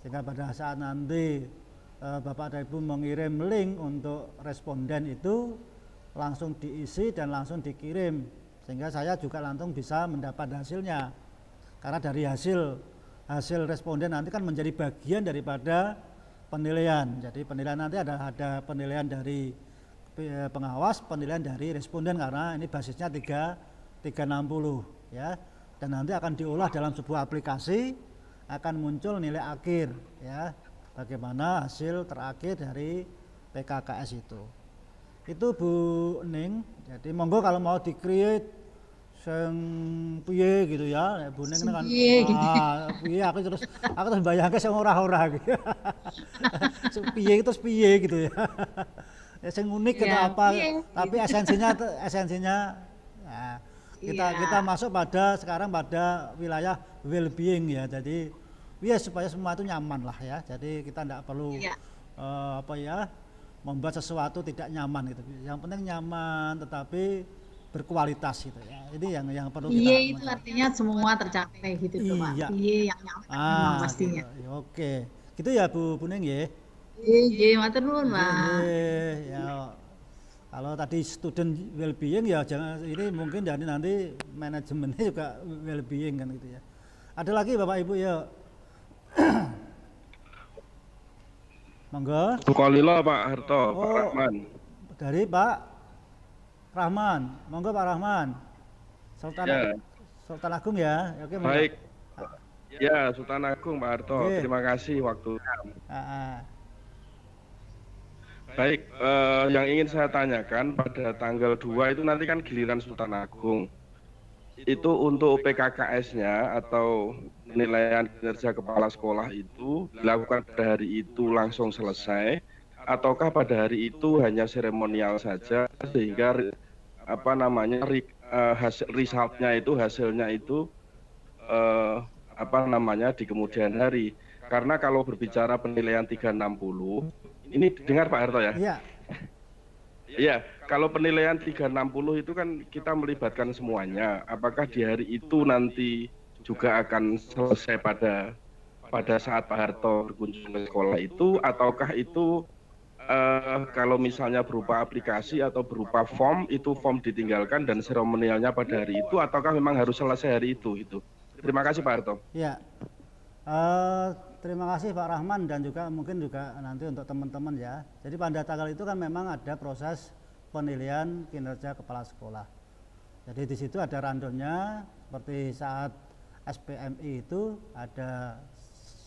sehingga pada saat nanti Bapak dan Ibu mengirim link untuk responden itu langsung diisi dan langsung dikirim, sehingga saya juga langsung bisa mendapat hasilnya. Karena dari hasil responden nanti kan menjadi bagian daripada penilaian. Jadi penilaian nanti ada penilaian dari pengawas, penilaian dari responden, karena ini basisnya 360 ya. Dan nanti akan diolah dalam sebuah aplikasi, akan muncul nilai akhir ya, bagaimana hasil terakhir dari PKKS itu Bu Ning. Jadi monggo kalau mau di-create sing piye gitu ya, Bu Ning kan piye aku terus bayangke sing ora-ora gitu. piye gitu ya. Ya sing unik atau apa, tapi esensinya nah, kita masuk sekarang pada wilayah well-being ya. Jadi supaya semua itu nyaman lah ya. Jadi kita tidak perlu membuat sesuatu tidak nyaman gitu. Yang penting nyaman tetapi berkualitas gitu ya. Ini yang perlu kita. Itu artinya semua tercapai gitu tuh Pak. Yang nyaman pastinya. Gitu. Oke. Gitu ya Bu Ning ya. Matur nuwun Pak. Ya. Kalau tadi student well-being ya jangan, ini mungkin dari nanti manajemennya juga well-being kan gitu ya. Ada lagi Bapak Ibu ya. Monggo. Bukalila Pak Harto, Pak Rahman. Dari Pak Rahman. Monggo Pak Rahman. Sultan Agung ya. Oke, baik. Ya, Sultan Agung Pak Harto. Terima kasih waktunya. Baik, yang ingin saya tanyakan pada tanggal 2 itu nanti kan giliran Sultan Agung. itu untuk PKKS-nya atau penilaian kinerja kepala sekolah itu dilakukan pada hari itu langsung selesai, ataukah pada hari itu hanya seremonial saja sehingga hasilnya itu eh, di kemudian hari. Karena kalau berbicara penilaian 360, ini dengar Pak Harto ya? Iya. Iya, kalau penilaian 360 itu kan kita melibatkan semuanya. Apakah di hari itu nanti juga akan selesai pada saat Pak Harto berkunjung ke sekolah itu, ataukah itu kalau misalnya berupa aplikasi atau berupa form, itu form ditinggalkan dan seremonialnya pada hari itu, ataukah memang harus selesai hari itu? Terima kasih Pak Harto. Ya, terima kasih Pak Rahman dan juga mungkin juga nanti untuk teman-teman ya. Jadi pada tanggal itu kan memang ada proses penilaian kinerja kepala sekolah. Jadi di situ ada randonnya, seperti saat SPMI itu ada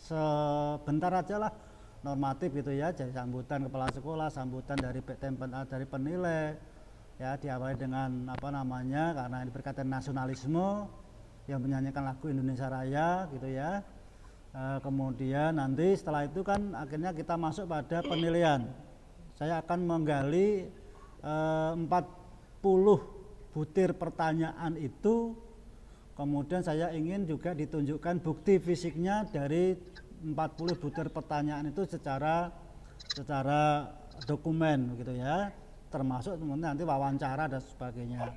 sebentar aja lah normatif gitu ya, jadi sambutan kepala sekolah, sambutan dari dari penilai, ya diawali dengan karena ini berkaitan nasionalisme yang menyanyikan lagu Indonesia Raya gitu ya. Kemudian nanti setelah itu kan akhirnya kita masuk pada penilaian. Saya akan menggali 40 butir pertanyaan itu, kemudian saya ingin juga ditunjukkan bukti fisiknya dari 40 butir pertanyaan itu secara dokumen gitu ya, termasuk nanti wawancara dan sebagainya.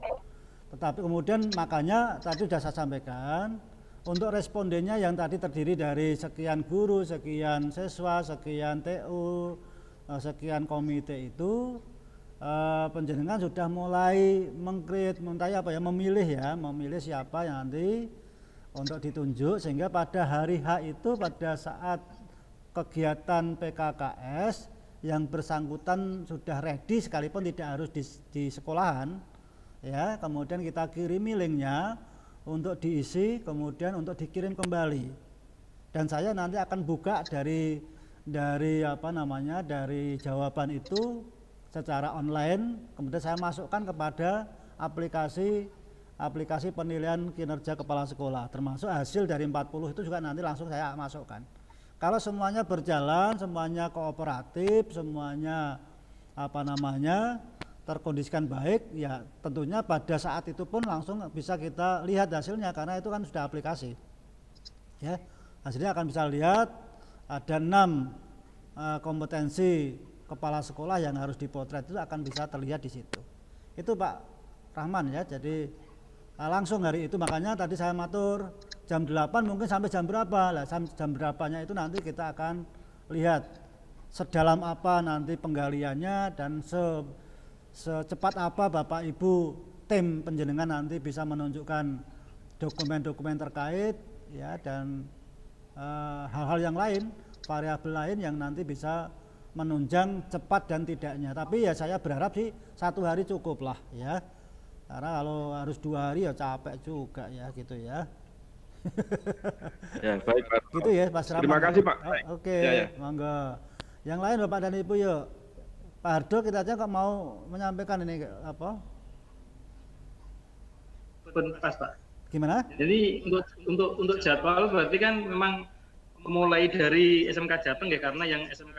Tetapi kemudian makanya tadi sudah saya sampaikan, untuk respondennya yang tadi terdiri dari sekian guru, sekian siswa, sekian TU, sekian komite itu, penjenengan sudah mulai memilih siapa yang nanti untuk ditunjuk, sehingga pada hari H itu pada saat kegiatan PKKS yang bersangkutan sudah ready sekalipun tidak harus di sekolahan ya, kemudian kita kirimi linknya untuk diisi, kemudian untuk dikirim kembali, dan saya nanti akan buka dari jawaban itu secara online, kemudian saya masukkan kepada aplikasi penilaian kinerja kepala sekolah, termasuk hasil dari 40 itu juga nanti langsung saya masukkan. Kalau semuanya berjalan, semuanya kooperatif, semuanya terkondisikan baik, ya tentunya pada saat itu pun langsung bisa kita lihat hasilnya, karena itu kan sudah aplikasi ya. Hasilnya akan bisa lihat ada 6 kompetensi kepala sekolah yang harus dipotret, itu akan bisa terlihat di situ. Itu Pak Rahman ya. Jadi langsung hari itu, makanya tadi saya matur jam 8 mungkin sampai jam berapa lah, jam berapanya itu nanti kita akan lihat sedalam apa nanti penggaliannya, dan secepat apa Bapak Ibu tim penjenengan nanti bisa menunjukkan dokumen-dokumen terkait ya, dan hal-hal yang lain, variabel lain yang nanti bisa menunjang cepat dan tidaknya. Tapi ya saya berharap sih 1 hari cukup lah ya, karena kalau harus 2 hari ya capek juga ya gitu ya. Ya baik Pak. Gitu ya Pak Rahman. Terima kasih Pak. Oke, ya. monggo. Yang lain Bapak dan Ibu yuk. Pak Hardo kita aja kok mau menyampaikan ini apa? Pas Pak. Gimana? Jadi untuk jadwal berarti kan memang mulai dari SMK Jateng ya, karena yang SMK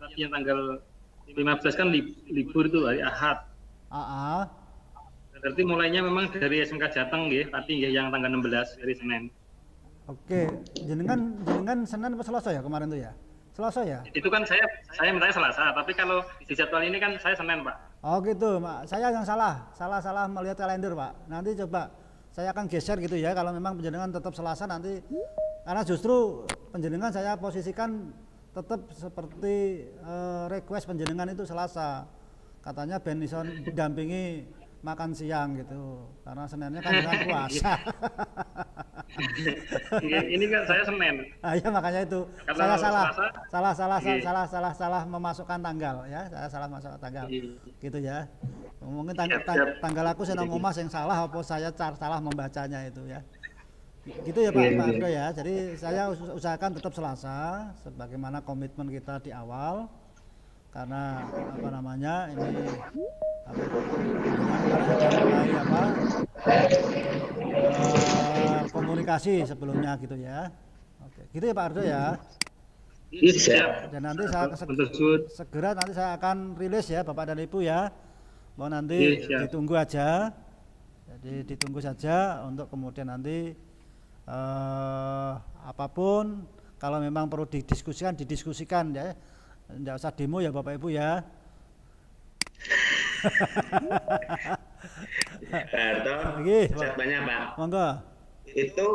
tadi yang tanggal 15 kan libur itu hari Ahad. Berarti mulainya memang dari SMK Jateng ya, tadi ya yang tanggal 16 hari Senin. Oke, jenengan Senin apa Selasa ya kemarin tuh ya? Selasa ya? Itu kan saya mintanya Selasa, tapi kalau di jadwal ini kan saya Senin Pak. Oh gitu, Pak. Saya yang salah melihat kalender Pak. Nanti coba saya akan geser gitu ya, kalau memang penjenengan tetap Selasa nanti, karena justru penjenengan saya posisikan tetap seperti request penjenengan itu Selasa. Katanya Ben Ison dampingi makan siang gitu, karena Seninnya kan bulan puasa. Ini kan saya Senin. Iya makanya itu Karena saya salah memasukkan tanggal ya, saya salah masuk tanggal gitu ya. Mungkin tanggal aku senang ngomas yang salah, apa saya salah membacanya itu ya. Gitu ya Pak Ardo ya. Jadi saya usahakan tetap Selasa sebagaimana komitmen kita di awal, karena ini mulai komunikasi sebelumnya gitu ya. Oke, gitu ya Pak Ardo ya. Iya, siap. Dan nanti saya segera nanti saya akan rilis ya Bapak dan Ibu ya. Mau nanti Iya, siap. ditunggu aja. Jadi ditunggu saja untuk kemudian nanti apapun kalau memang perlu didiskusikan ya. Tidak usah demo ya Bapak Ibu ya. Lagi, Saya tanya Pak, monggo. itu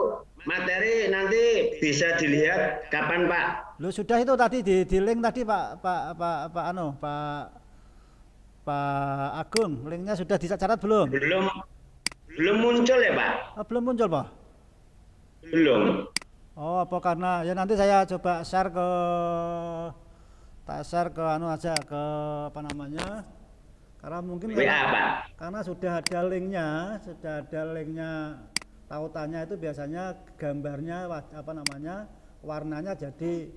materi nanti bisa dilihat kapan Pak? Lu sudah itu tadi di link tadi Pak Agung, linknya sudah dicatat belum? Belum muncul ya Pak? Belum muncul Pak? Belum. Oh apa karena ya nanti saya coba share ke aja ke apa namanya? Karena mungkin WA Pak? karena sudah ada linknya tautannya itu biasanya gambarnya apa namanya warnanya jadi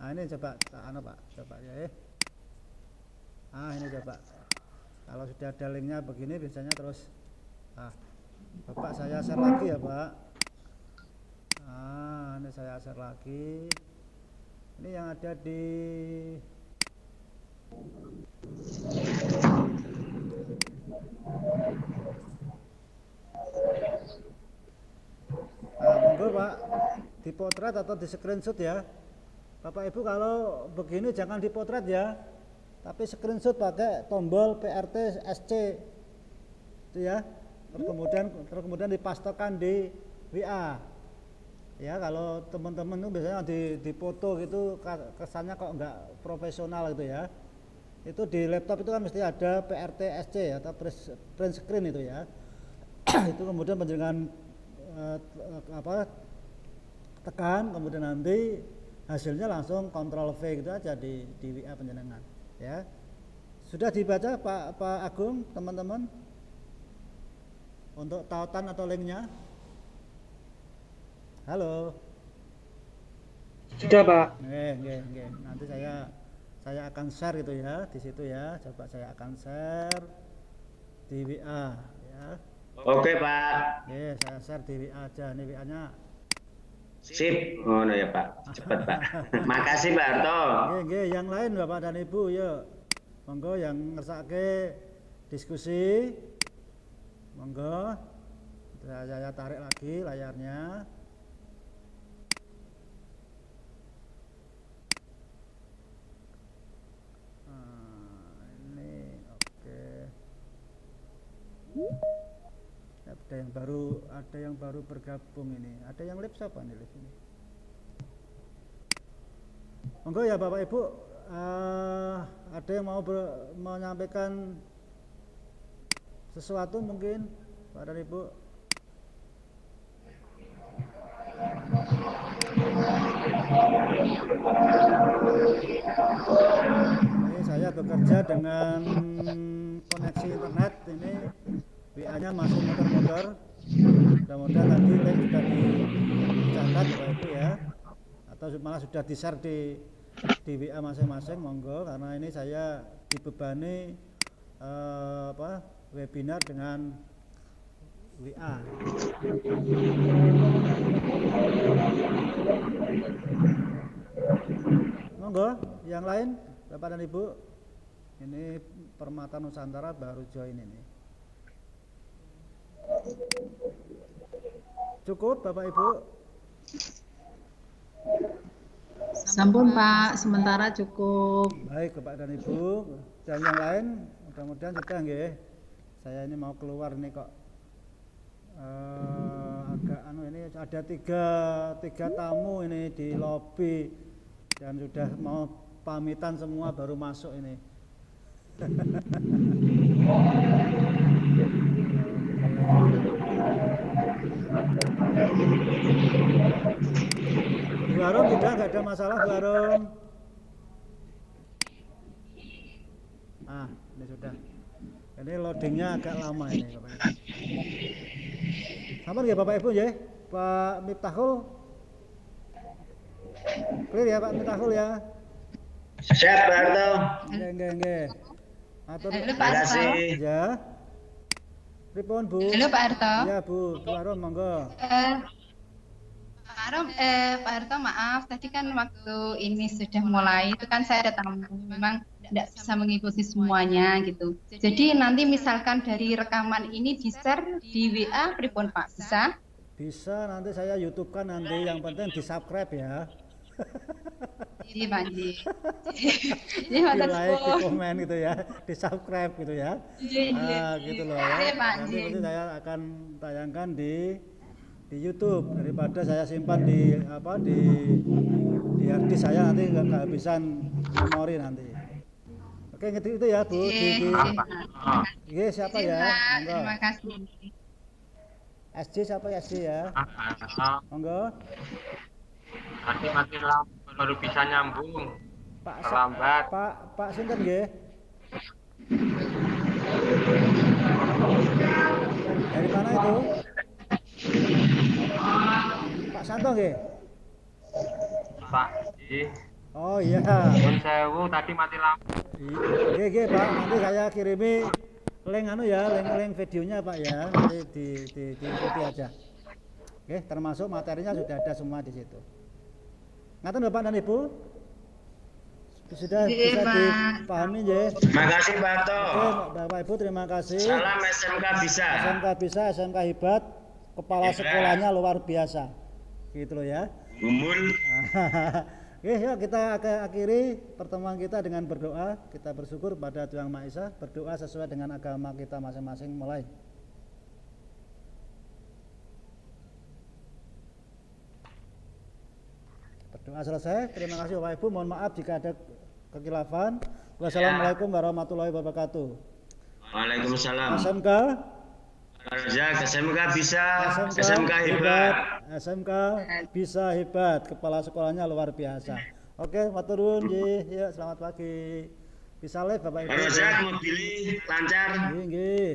ini coba Pak coba ya ini coba kalau sudah ada linknya begini biasanya terus Bapak saya share lagi ya Pak ini saya share lagi ini yang ada di monggo Pak dipotret atau di screenshot ya Bapak Ibu kalau begini jangan dipotret ya tapi screenshot pakai tombol PRT SC itu ya terus kemudian dipastekan di WA ya kalau teman-teman itu biasanya di foto gitu kesannya kok enggak profesional gitu ya itu di laptop itu kan mesti ada PRT SC atau print screen itu ya itu kemudian panjenengan tekan kemudian nanti hasilnya langsung Ctrl V gitu aja di WA panjenengan ya sudah dibaca Pak Agung teman-teman untuk tautan atau linknya halo Sudah Pak. Nggih. Nanti saya akan share itu ya di situ ya coba saya akan share di WA ya. Oke Pak. Saya share di WA aja. Ini WA-nya. Sip. Oh no ya Pak. Cepat Pak. Makasih Pak Harto. Nggih, yang lain Bapak dan Ibu yuk. Monggo yang ngersake diskusi. Monggo. Saya tarik lagi layarnya. Ini oke. Ada yang baru bergabung ini. Ada yang live siapa nih live ini? Monggo ya Bapak Ibu, ada yang mau menyampaikan sesuatu mungkin Pak dan Ibu? Ini saya bekerja dengan koneksi internet ini WA-nya masih muter-muter. Mudah-mudahan tadi link sudah dicatat Bapak Ibu ya, atau malah sudah di-share di WA masing-masing. Monggo karena ini saya dibebani webinar dengan WA. Monggo yang lain Bapak dan Ibu. Ini Permata Nusantara baru join ini. Cukup Bapak Ibu? Sampun Pak, sementara cukup. Baik Bapak dan Ibu. Dan yang lain mudah-mudahan sudah nggih. Saya ini mau keluar nih kok. Agak ini ada tiga tamu ini di lobi dan sudah mau pamitan semua baru masuk ini. Bu Arum tidak, nggak ada masalah Bu Arum. Ini sudah. Ini loadingnya agak lama ini Bapak Ibu. Sampun nggih Bapak Ibu ya, Pak Miftahul. Clear ya Pak Miftahul ya. Siap Pak Harto. Nggih. Terima kasih. Ya. Pripun, Bu? Halo Pak Harto. Iya, Bu. Bu Arum, monggo. Pak Arum, Pak Harto maaf, tadi kan waktu ini sudah mulai, itu kan saya ada tamu, memang tidak bisa mengikuti semuanya gitu. Jadi nanti misalkan dari rekaman ini di-share di WA, pripun Pak? Bisa? Bisa, nanti saya YouTube kan nanti, yang penting di-subscribe ya. Iya Pak Ji. Jadi Di matur like, di suwun. komen gitu ya, di subscribe gitu ya. Iya. Gitu loh Iya ya. Pak Nanti Ji. pasti saya akan tayangkan di YouTube daripada saya simpan di apa di hard disk saya nanti nggak kehabisan memori nanti. Oke, gitu itu ya Bu. Iya, siapa Iya, ya? Pak. Monggo. Terima kasih. SJ siapa ya, SJ ya? Monggo. Nanti mati lampu baru bisa nyambung. Pak Terlambat. Pak sinten nggih? Dari mana itu? Pak Santo nggih? Pak, Oh iya. Nun sewu tadi mati lampu. Nggih Pak, nanti saya kirimi link link videonya Pak ya. Nanti diikuti aja. Oke, termasuk materinya sudah ada semua di situ. Ngaten Bapak dan Ibu? Sudah Iya, bisa Pak. dipahami ya? Makasih Pak Harto. Oke, Bapak Ibu terima kasih. Salam SMK bisa. SMK bisa, SMK hebat, kepala Hebat. sekolahnya luar biasa. Gitu loh ya. Gumul. Oke, yuk kita akhiri pertemuan kita dengan berdoa. Kita bersyukur pada Tuhan Maha Esa, berdoa sesuai dengan agama kita masing-masing mulai. Berdoa selesai. Terima kasih Bapak Ibu. Mohon maaf jika ada kekhilafan. Wassalamualaikum warahmatullahi wabarakatuh. Waalaikumsalam. SMK Razak, SMK bisa. SMK hebat. SMK bisa hebat, kepala sekolahnya luar biasa. Oke, matur nuwun nggih. Ya, selamat pagi. Bisa live Bapak Ibu. Razak mau pilih lancar. Nggih, nggih.